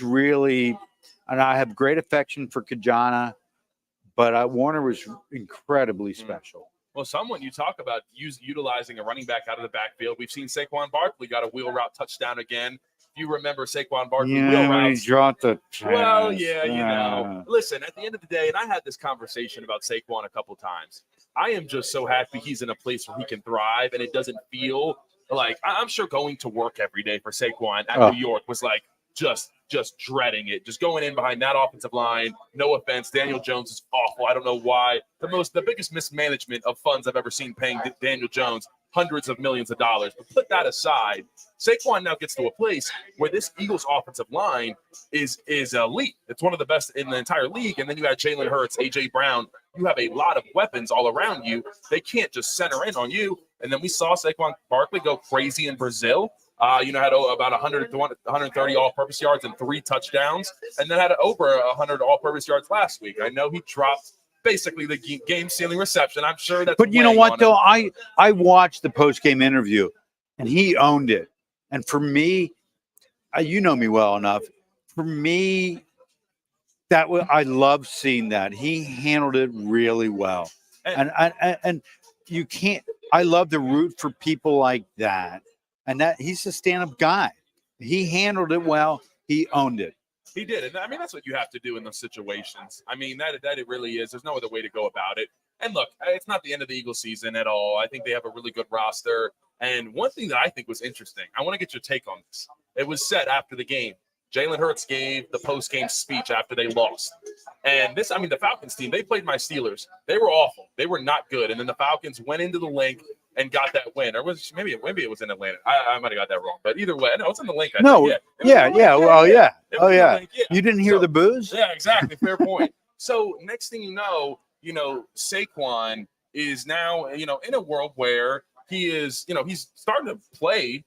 really, and I have great affection for Kajana, but Warner was incredibly special. Well, someone you talk about utilizing a running back out of the backfield. We've seen Saquon Barkley got a wheel route touchdown again. You remember Saquon Barkley wheel routes. He dropped the well, yeah, Listen, at the end of the day, and I had this conversation about Saquon a couple times. I am just so happy he's in a place where he can thrive, and it doesn't feel like I'm sure going to work every day for Saquon at New York was like just dreading it, just going in behind that offensive line. No offense, Daniel Jones is awful. I don't know why. The biggest mismanagement of funds I've ever seen paying Daniel Jones hundreds of millions of dollars. But put that aside, Saquon now gets to a place where this Eagles offensive line is elite. It's one of the best in the entire league. And then you got Jalen Hurts, A.J. Brown. You have a lot of weapons all around you. They can't just center in on you. And then we saw Saquon Barkley go crazy in Brazil. Had about 100 to 130 all-purpose yards and 3 touchdowns, and then had over 100 all-purpose yards last week. I know he dropped basically the game-sealing reception. I'm sure that's. But you know what, though? I watched the post-game interview, and he owned it. And for me, you know me well enough. For me, I love seeing that. He handled it really well, and you can't. I love to root for people like that. And that he's a stand-up guy. He handled it well. He owned it. He did. And I mean, that's what you have to do in those situations. I mean, that it really is. There's no other way to go about it. And look, it's not the end of the Eagles season at all. I think they have a really good roster. And one thing that I think was interesting, I want to get your take on this. It was said after the game, Jalen Hurts gave the post-game speech after they lost. And this, I mean, the Falcons team, they played my Steelers. They were awful. They were not good. And then the Falcons went into the link and got that win. Or was maybe it was in Atlanta. I might have got that wrong. But either way, no, it's in the link. I think. Yeah. Yeah. You didn't hear the boos? Yeah, exactly. Fair point. So next thing you know, Saquon is now, in a world where he is, he's starting to play.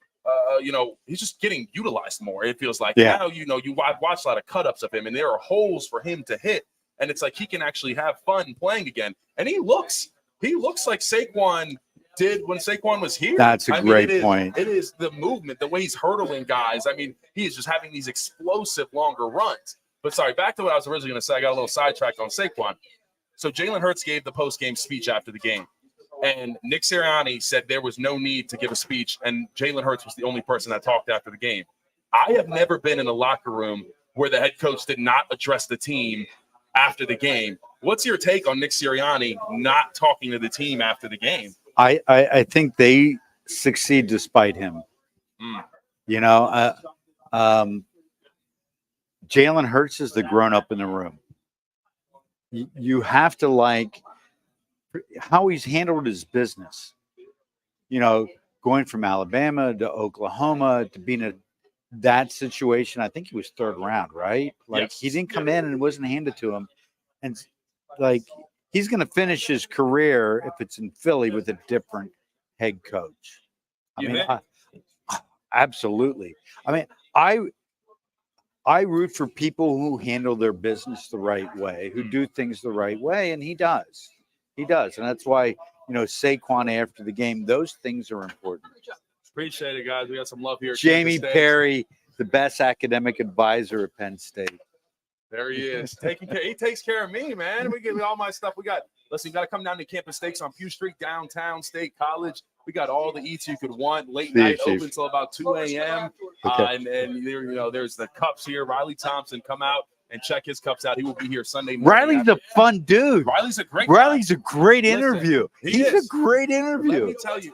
He's just getting utilized more. It feels like now, you watch a lot of cut-ups of him, and there are holes for him to hit, and it's like he can actually have fun playing again. And he looks like Saquon did when Saquon was here. That's a great point. It is the movement, the way he's hurdling guys. I mean, he is just having these explosive longer runs. But sorry, back to what I was originally going to say. I got a little sidetracked on Saquon. So Jalen Hurts gave the post-game speech after the game. And Nick Sirianni said there was no need to give a speech, and Jalen Hurts was the only person that talked after the game. I have never been in a locker room where the head coach did not address the team after the game. What's your take on Nick Sirianni not talking to the team after the game? I think they succeed despite him. Jalen Hurts is the grown-up in the room. You have to like how he's handled his business, going from Alabama to Oklahoma to being in that situation. I think he was third round, right? Like he didn't come in and it wasn't handed to him. And like, he's going to finish his career if it's in Philly with a different head coach. Absolutely. I mean, I root for people who handle their business the right way, who do things the right way. And he does. He does. And that's why, Saquon after the game, those things are important. Appreciate it, guys. We got some love here. Jamie Perry, the best academic advisor at Penn State. There he is. He takes care of me, man. We get all my stuff. You got to come down to Campus Steaks on Pew Street, downtown State College. We got all the eats you could want. Late night open until about 2 a.m. Okay. And there's the cups here. Riley Thompson, come out and check his cups out. He will be here Sunday morning. Riley's a fun dude. Riley's a great interview. He's a great interview. Let me tell you,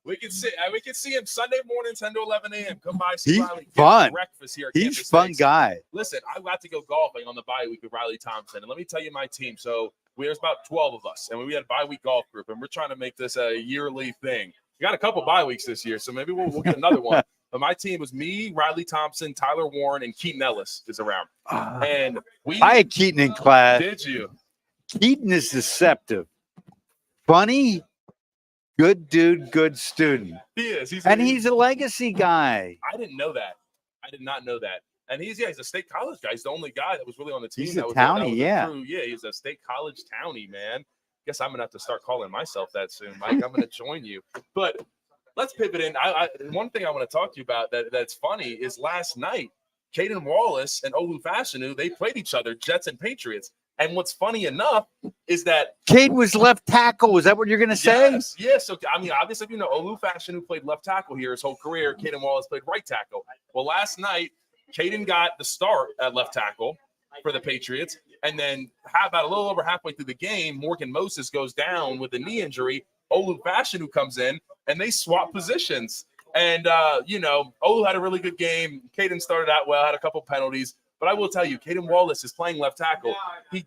we can see him Sunday morning, 10 to 11 a.m. Come by, see Riley. Fun. Breakfast here. He's a fun guy. Listen, I got to go golfing on the bye week with Riley Thompson, and let me tell you my team. So there's about 12 of us, and we had a bye week golf group, and we're trying to make this a yearly thing. We got a couple bye weeks this year, so maybe we'll get another one. But my team was me, Riley Thompson, Tyler Warren, and Keaton Ellis is around. And I had Keaton in class. Did you? Keaton is deceptive. Funny, good dude, good student. He is. He's a legacy guy. I didn't know that. I did not know that. And he's a state college guy. He's the only guy that was really on the team. He's a townie, He's a state college townie, man. Guess I'm going to have to start calling myself that soon, Mike. I'm going to join you. But let's pivot in. One thing I want to talk to you about that's funny is last night, Caden Wallace and Olu Fashanu, they played each other, Jets and Patriots. And what's funny enough is that Cade was left tackle. Is that what you're going to say? Yes. So, I mean, obviously, Olu Fashanu played left tackle here his whole career. Caden Wallace played right tackle. Well, last night, Caden got the start at left tackle for the Patriots. And then about a little over halfway through the game, Morgan Moses goes down with a knee injury. Olu Fashanu comes in, and they swap positions. And, Olu had a really good game. Caden started out well, had a couple penalties. But I will tell you, Caden Wallace is playing left tackle. He,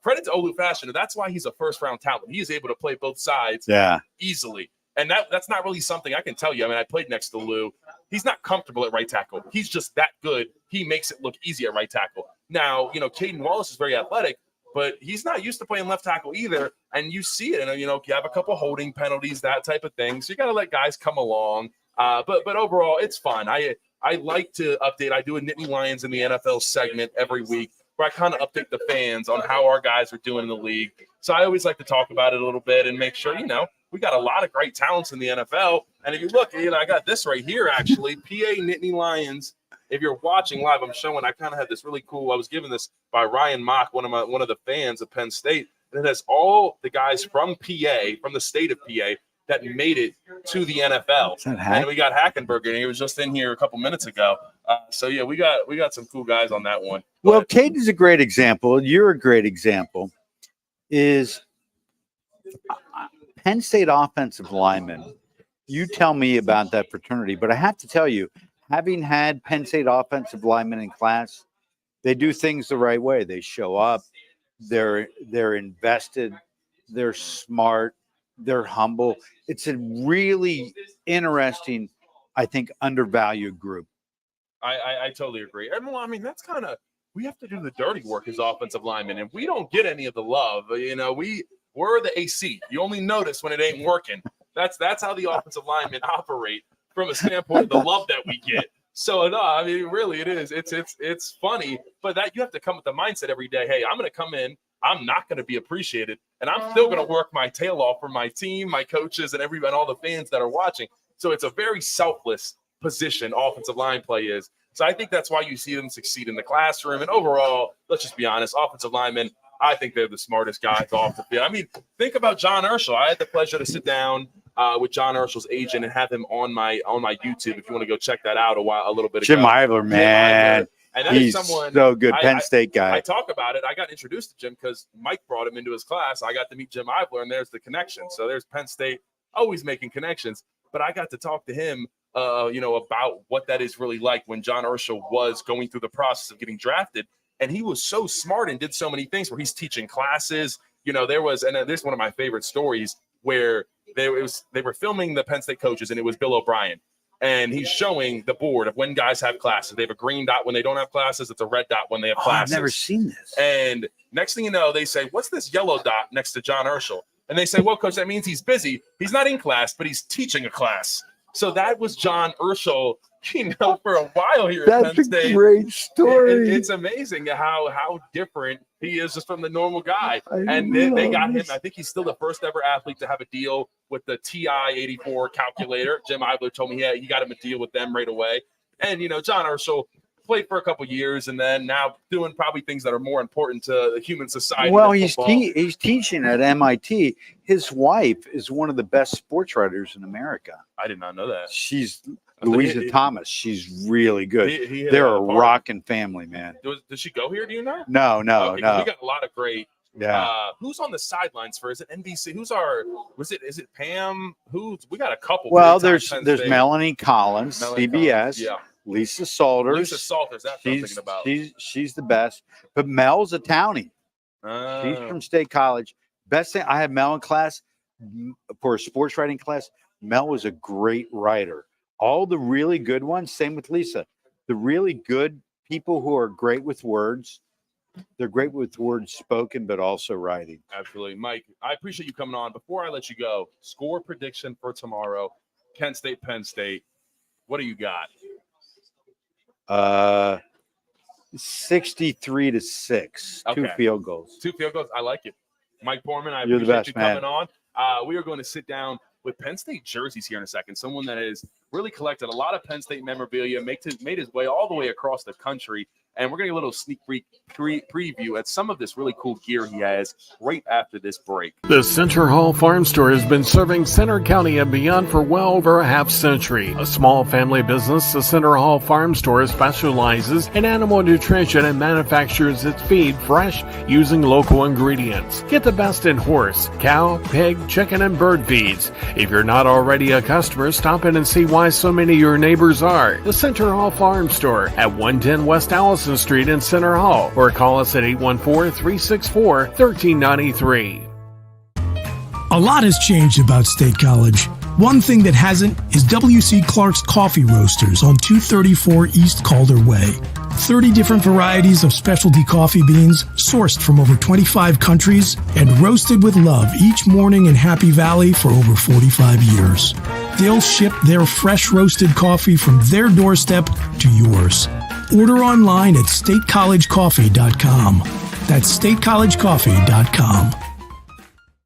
credit to Olu Fashanu. That's why he's a first-round talent. He is able to play both sides easily. And that's not really something I can tell you. I mean, I played next to Lou. He's not comfortable at right tackle. He's just that good. He makes it look easy at right tackle. Now, Caden Wallace is very athletic, but he's not used to playing left tackle either. And you see it. And, you have a couple holding penalties, that type of thing. So you got to let guys come along. But overall, it's fun. I like to update. I do a Nittany Lions in the NFL segment every week where I kind of update the fans on how our guys are doing in the league. So I always like to talk about it a little bit and make sure, we got a lot of great talents in the NFL. And if you look, I got this right here, actually, PA Nittany Lions. If you're watching live, I'm showing, I kind of had this really cool, I was given this by Ryan Mock, one of the fans of Penn State. And it has all the guys from PA, from the state of PA, that made it to the NFL. And we got Hackenberg, and he was just in here a couple minutes ago. We got some cool guys on that one. Well, Caden's a great example. You're a great example. is Penn State offensive linemen. You tell me about that fraternity, but I have to tell you, having had Penn State offensive linemen in class, they do things the right way. They show up, they're invested, they're smart, they're humble. It's a really interesting, I think, undervalued group. I totally agree. And well, I mean, that's kind of, we have to do the dirty work as offensive linemen, and we don't get any of the love. You know, we're the AC. You only notice when it ain't working. That's how the offensive linemen operate from a standpoint of the love that we get. So no, I mean, really, it is. It's funny, but that you have to come with the mindset every day. Hey, I'm going to come in. I'm not going to be appreciated, and I'm still going to work my tail off for my team, my coaches, and all the fans that are watching. So it's a very selfless position offensive line play is. So I think that's why you see them succeed in the classroom. And overall, let's just be honest, offensive linemen, I think they're the smartest guys off the field. I mean, think about John Urschel. I had the pleasure to sit down with John Urschel's agent and have him on my YouTube. If you want to go check that out a little bit ago. Jim Ivler, man. And that he's is someone so good. Penn State guy. I talk about it. I got introduced to Jim because Mike brought him into his class. I got to meet Jim Ivler, and there's the connection. So there's Penn State always making connections. But I got to talk to him, about what that is really like when John Urschel was going through the process of getting drafted. And he was so smart and did so many things where he's teaching classes. There's one of my favorite stories where they were filming the Penn State coaches, and it was Bill O'Brien. And he's showing the board of when guys have classes. They have a green dot when they don't have classes. It's a red dot when they have classes. I've never seen this. And next thing you know, they say, what's this yellow dot next to John Urschel? And they say, well, coach, that means he's busy. He's not in class, but he's teaching a class. So that was John Urschel, for a while here at Penn State. That's a great story. It's amazing how different he is just from the normal guy. They got him. I think he's still the first ever athlete to have a deal with the TI-84 calculator. Jim Ivler told me he got him a deal with them right away. And, John Urschel played for a couple years and then now doing probably things that are more important to the human society. Well, he's teaching at MIT. His wife is one of the best sports writers in America. I did not know that. She's Louisa Thomas. She's really good. They're a rocking family, man. Does she go here? Do you know? No. We got a lot of great. Yeah. Who's on the sidelines for? Is it NBC? Is it Pam? We got a couple. Well, there's Melanie Collins, CBS. Yeah. Lisa Salters. That's what I'm thinking about. She's the best. But Mel's a townie. She's from State College. Best thing, I had Mel in class for a sports writing class. Mel was a great writer. All the really good ones, same with Lisa. The really good people who are great with words, they're great with words spoken, but also writing. Absolutely. Mike, I appreciate you coming on. Before I let you go, score prediction for tomorrow, Kent State, Penn State. What do you got? 63-6. Okay. 2 field goals. 2 field goals. I like it. Mike Poorman, I You're the appreciate best, you coming man. on. We are going to sit down with Penn State jerseys here in a second. Someone that has really collected a lot of Penn State memorabilia, made his way all the way across the country. And we're going to get a little sneak preview at some of this really cool gear he has right after this break. The Center Hall Farm Store has been serving Center County and beyond for well over a half century. A small family business, the Center Hall Farm Store specializes in animal nutrition and manufactures its feed fresh using local ingredients. Get the best in horse, cow, pig, chicken, and bird feeds. If you're not already a customer, stop in and see why so many of your neighbors are. The Center Hall Farm Store at 110 West Allison Street in Center Hall, or call us at 814-364-1393. A lot has changed about State College. One thing that hasn't is W.C. Clark's Coffee Roasters on 234 East Calder Way. 30 different varieties of specialty coffee beans sourced from over 25 countries and roasted with love each morning in Happy Valley for over 45 years. They'll ship their fresh roasted coffee from their doorstep to yours. Order online at statecollegecoffee.com. That's statecollegecoffee.com.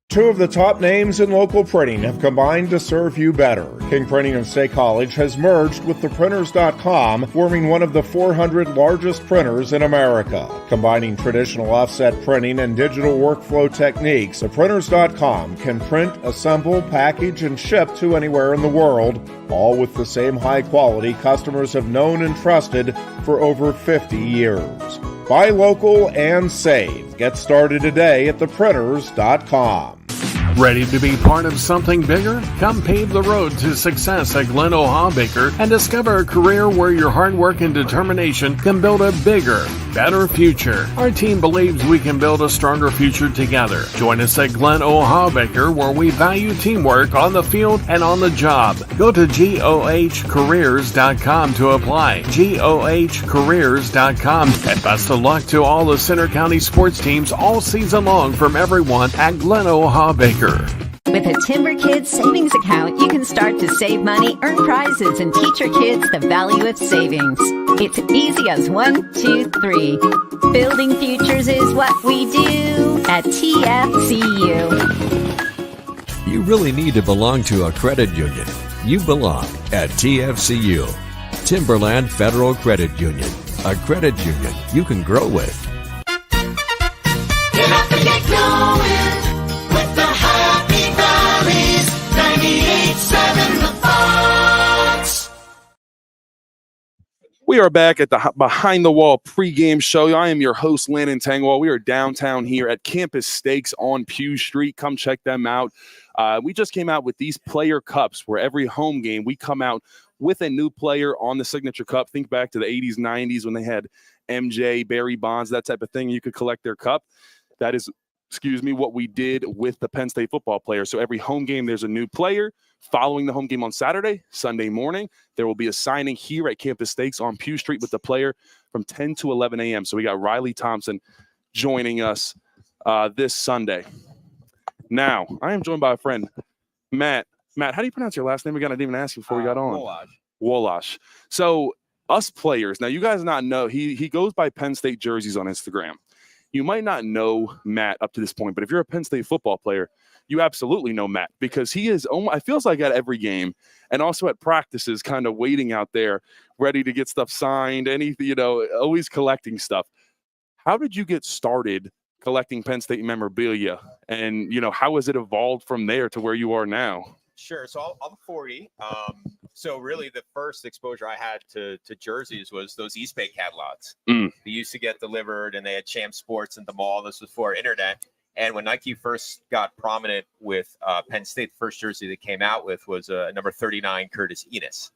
2 of the top names in local printing have combined to serve you better. King Printing of State College has merged with theprinters.com, forming one of the 400 largest printers in America. Combining traditional offset printing and digital workflow techniques, theprinters.com can print, assemble, package, and ship to anywhere in the world, all with the same high quality customers have known and trusted for over 50 years. Buy local and save. Get started today at theprinters.com. Ready to be part of something bigger? Come pave the road to success at Glen O'Habaker and discover a career where your hard work and determination can build a bigger, better future. Our team believes we can build a stronger future together. Join us at Glen O'Habaker, where we value teamwork on the field and on the job. Go to GOHcareers.com to apply. GOHcareers.com. And best of luck to all the Center County sports teams all season long from everyone at Glen O'Habaker. With a Timber Kids savings account, you can start to save money, earn prizes, and teach your kids the value of savings. It's easy as 1, 2, 3. Building futures is what we do at TFCU. You really need to belong to a credit union. You belong at TFCU, Timberland Federal Credit Union, a credit union you can grow with. You have to get going with the Happy Valleys 98.7 The Fox. We are back at the Behind the Wall pregame show. I am your host, Landon Tangwall. We are downtown here at Campus Steaks on Pew Street. Come check them out. We just came out with these player cups where every home game we come out with a new player on the signature cup. Think back to the 80s, 90s when they had MJ, Barry Bonds, that type of thing. You could collect their cup. That is, what we did with the Penn State football players. So every home game, there's a new player. Following the home game on Saturday, Sunday morning, there will be a signing here at Campus Steaks on Pew Street with the player from 10 to 11 a.m. So we got Riley Thompson joining us this Sunday. Now, I am joined by a friend, Matt. Matt, how do you pronounce your last name again? I didn't even ask you before we got on. Wolash. So us players, now you guys not know, he goes by Penn State jerseys on Instagram. You might not know Matt up to this point, but if you're a Penn State football player, you absolutely know Matt because he is, it feels like at every game and also at practices kind of waiting out there, ready to get stuff signed, always collecting stuff. How did you get started collecting Penn State memorabilia? And, how has it evolved from there to where you are now? Sure. So I'm 40. So really the first exposure I had to jerseys was those East Bay catalogs. They used to get delivered and they had Champ Sports in the mall. This was before internet. And when Nike first got prominent with Penn State, the first jersey they came out with was number 39, Curtis Enos.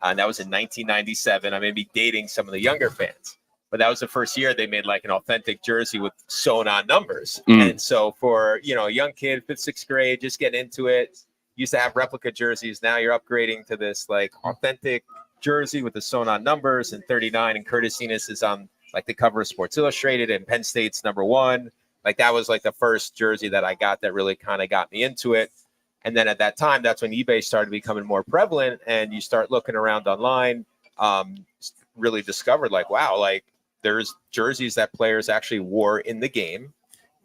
And that was in 1997. I may be dating some of the younger fans, but that was the first year they made like an authentic jersey with sewn on numbers. And so for, a young kid, 5th, 6th grade, just getting into it, used to have replica jerseys. Now you're upgrading to this like authentic jersey with the sewn on numbers, and 39 and Curtis Enos is on like the cover of Sports Illustrated and Penn State's number 1. Like that was like the first jersey that I got that really kind of got me into it. And then at that time, that's when eBay started becoming more prevalent, and you start looking around online, really discovered like, wow, like there's jerseys that players actually wore in the game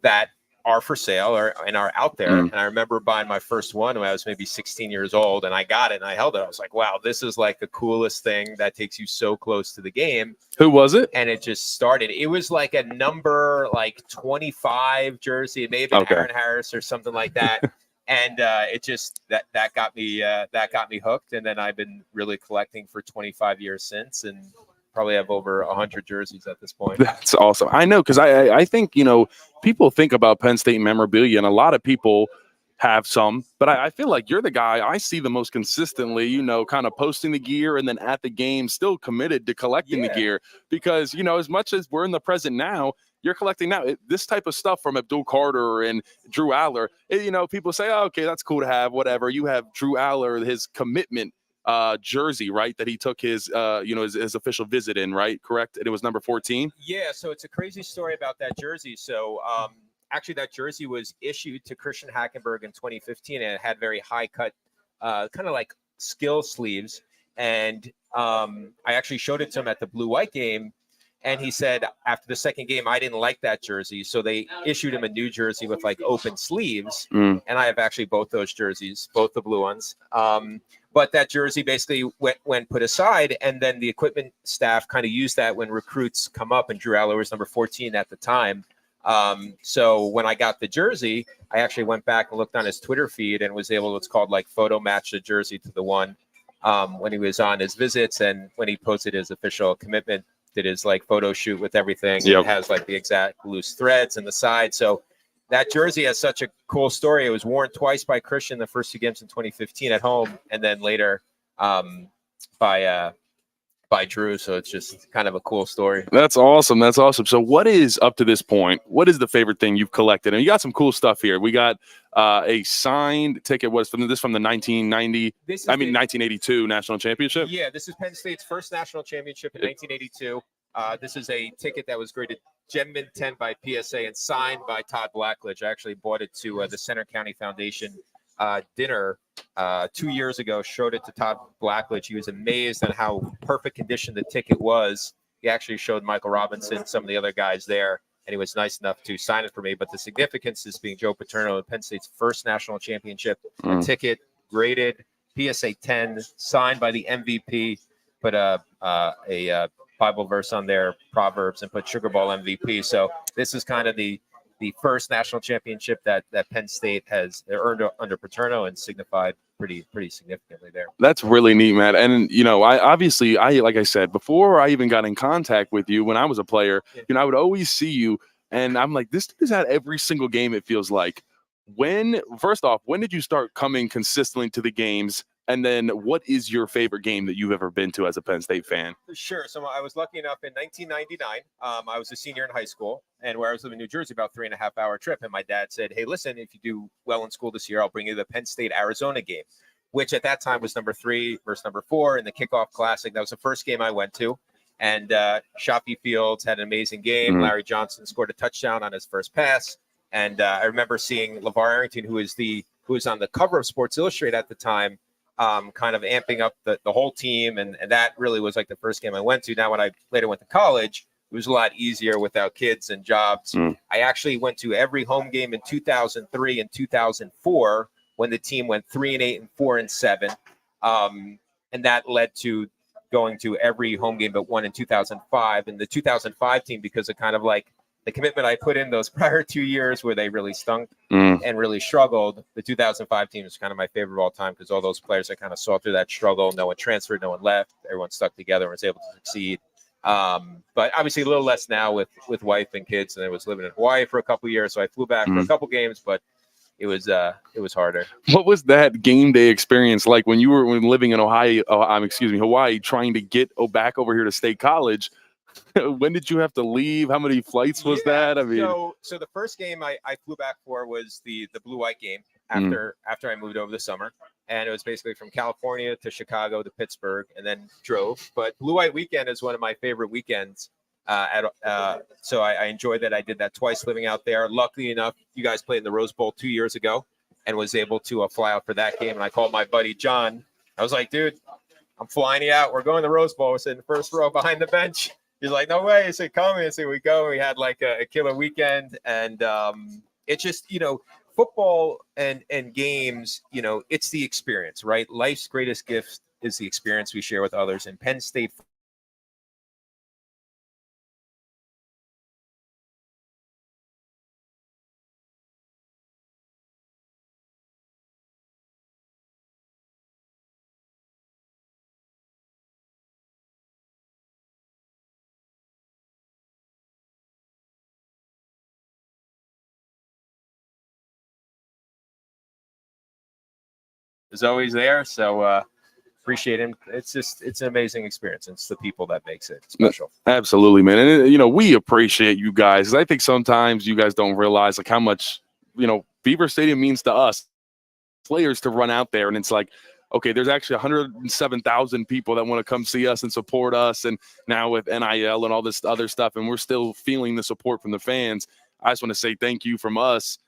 that are for sale and are out there. And I remember buying my first one when I was maybe 16 years old, and I got it and I held it. I was like, wow, this is like the coolest thing that takes you so close to the game. Who was it? And it just started. It was like a number like 25 jersey. It may have been Aaron Harris or something like that. And it just that got me hooked. And then I've been really collecting for 25 years since, and probably have over 100 jerseys at this point. That's awesome. I know, because I think, people think about Penn State memorabilia, and a lot of people have some, but I feel like you're the guy I see the most consistently, kind of posting the gear and then at the game still committed to collecting the gear, because, as much as we're in the present now, you're collecting now. This type of stuff from Abdul Carter and Drew Aller, people say, oh, okay, that's cool to have, whatever. You have Drew Aller, his commitment jersey, right, that he took his his official visit in, right? Correct? And it was number 14. Yeah, so it's a crazy story about that jersey. So actually that jersey was issued to Christian Hackenberg in 2015, and it had very high cut kind of like skill sleeves, and I actually showed it to him at the blue-white game, and he said after the second game, I didn't like that jersey, so they issued him a new jersey with like open sleeves. And I have actually both those jerseys, both the blue ones. But that jersey basically went put aside, and then the equipment staff kind of used that when recruits come up, and Drew Aller was number 14 at the time. So when I got the jersey, I actually went back and looked on his Twitter feed and was able to, what's called like photo match the jersey to the one when he was on his visits and when he posted his official commitment did his like photo shoot with everything. Yep. It has like the exact loose threads in the side. So that jersey has such a cool story. It was worn twice by Christian the first 2 games in 2015 at home, and then later by Drew. So it's just kind of a cool story. That's awesome. That's awesome. So what is, up to this point, what is the favorite thing you've collected? And you got some cool stuff here. We got a signed ticket. What's from the 1990? 1982 national championship. Yeah, this is Penn State's first national championship in 1982. This is a ticket that was graded Gem 10 by PSA and signed by Todd Blackledge. I actually bought it to the Center County Foundation dinner 2 years ago. Showed it to Todd Blackledge. He was amazed at how perfect condition the ticket was. He actually showed Michael Robinson, some of the other guys there, and he was nice enough to sign it for me. But the significance is being Joe Paterno in Penn State's first national championship. A ticket graded PSA 10, signed by the MVP. Put a Bible verse on there, Proverbs, and put Sugar Bowl MVP. So this is kind of the first national championship that Penn State has earned under Paterno, and signified pretty significantly there. That's really neat, man. And I like I said before, I even got in contact with you when I was a player. I would always see you, and I'm like, this dude's had every single game. It feels like. First off, when did you start coming consistently to the games? And then what is your favorite game that you've ever been to as a Penn State fan? Sure. So I was lucky enough in 1999. I was a senior in high school, and where I was living in New Jersey, about 3.5 hour trip. And my dad said, hey, listen, if you do well in school this year, I'll bring you the Penn State Arizona game, which at that time was number 3 versus number 4 in the kickoff classic. That was the first game I went to. And Shafi Fields had an amazing game. Larry Johnson scored a touchdown on his first pass. And I remember seeing LeVar Arrington, who was on the cover of Sports Illustrated at the time, kind of amping up the whole team. And that really was like the first game I went to. Now, when I later went to college, it was a lot easier without kids and jobs. I actually went to every home game in 2003 and 2004 when the team went 3-8 and 4-7. And that led to going to every home game but one in 2005. And the 2005 team, because of kind of like the commitment I put in those prior 2 years where they really stunk and really struggled, the 2005 team is kind of my favorite of all time, because all those players that kind of saw through that struggle. No one transferred, no one left. Everyone stuck together and was able to succeed. But obviously a little less now with wife and kids. And I was living in Hawaii for a couple of years, so I flew back for a couple games, but it was harder. What was that game day experience like when you were living in Hawaii, trying to get back over here to State College? When did you have to leave? How many flights was that? I mean, so the first game I flew back for was the blue-white game after I moved over the summer, and it was basically from California to Chicago to Pittsburgh, and then drove. But blue-white weekend is one of my favorite weekends. So I enjoyed that. I did that twice living out there. Luckily enough, you guys played in the Rose Bowl 2 years ago, and was able to fly out for that game. And I called my buddy John. I was like, dude, I'm flying you out. We're going to the Rose Bowl. We're sitting first row behind the bench. He's like, no way. I said, come. I said, we go. We had like a killer weekend. And it's just, football and games, it's the experience, right? Life's greatest gift is the experience we share with others. And Penn State is always there. So appreciate him. It's an amazing experience. It's the people that makes it special. Absolutely, man. And we appreciate you guys. I think sometimes you guys don't realize like how much, Beaver Stadium means to us players to run out there. And it's like, okay, there's actually 107,000 people that want to come see us and support us. And now with NIL and all this other stuff, and we're still feeling the support from the fans. I just want to say thank you from us.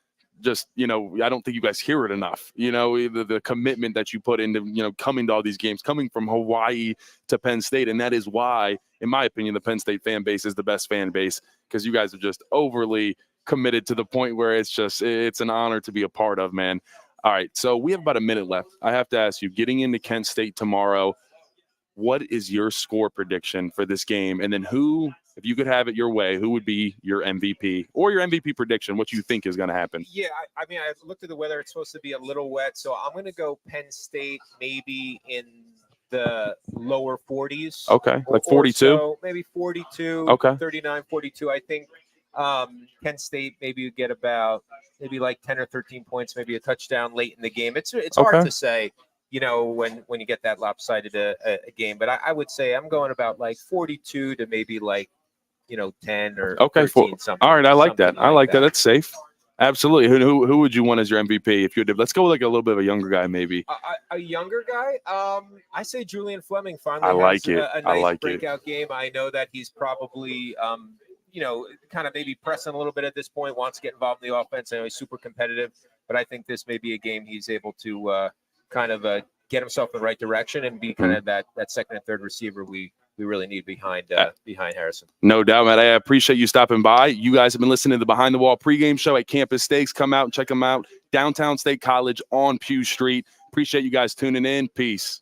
Just, I don't think you guys hear it enough, the commitment that you put into, coming to all these games, coming from Hawaii to Penn State. And that is why, in my opinion, the Penn State fan base is the best fan base, because you guys are just overly committed to the point where it's an honor to be a part of, man. All right. So we have about a minute left. I have to ask you, getting into Kent State tomorrow, what is your score prediction for this game? And then if you could have it your way, who would be your MVP or your MVP prediction? What you think is going to happen? Yeah, I mean, I looked at the weather. It's supposed to be a little wet, so I'm going to go Penn State maybe in the lower 40s. Okay, like or 42. so, maybe 42. Okay. 39, 42. I think Penn State maybe would get about maybe like 10 or 13 points, maybe a touchdown late in the game. It's hard Okay. to say, when you get that lopsided a game. But I would say I'm going about like 42 to maybe like 10 or Okay, 13, something. all right, I like that. something I like that. That's safe. Absolutely. Who would you want as your MVP if you did? Let's go with like a little bit of a younger guy, maybe. A younger guy, I say Julian Fleming finally I like has it. a I nice like it. breakout game. I know that he's probably, kind of maybe pressing a little bit at this point, wants to get involved in the offense. I know he's super competitive, but I think this may be a game he's able to kind of get himself in the right direction and be kind of that second and third receiver we really need behind Harrison. No doubt, man. I appreciate you stopping by. You guys have been listening to the Behind the Wall pregame show at Campus Stakes. Come out and check them out. Downtown State College on Pew Street. Appreciate you guys tuning in. Peace.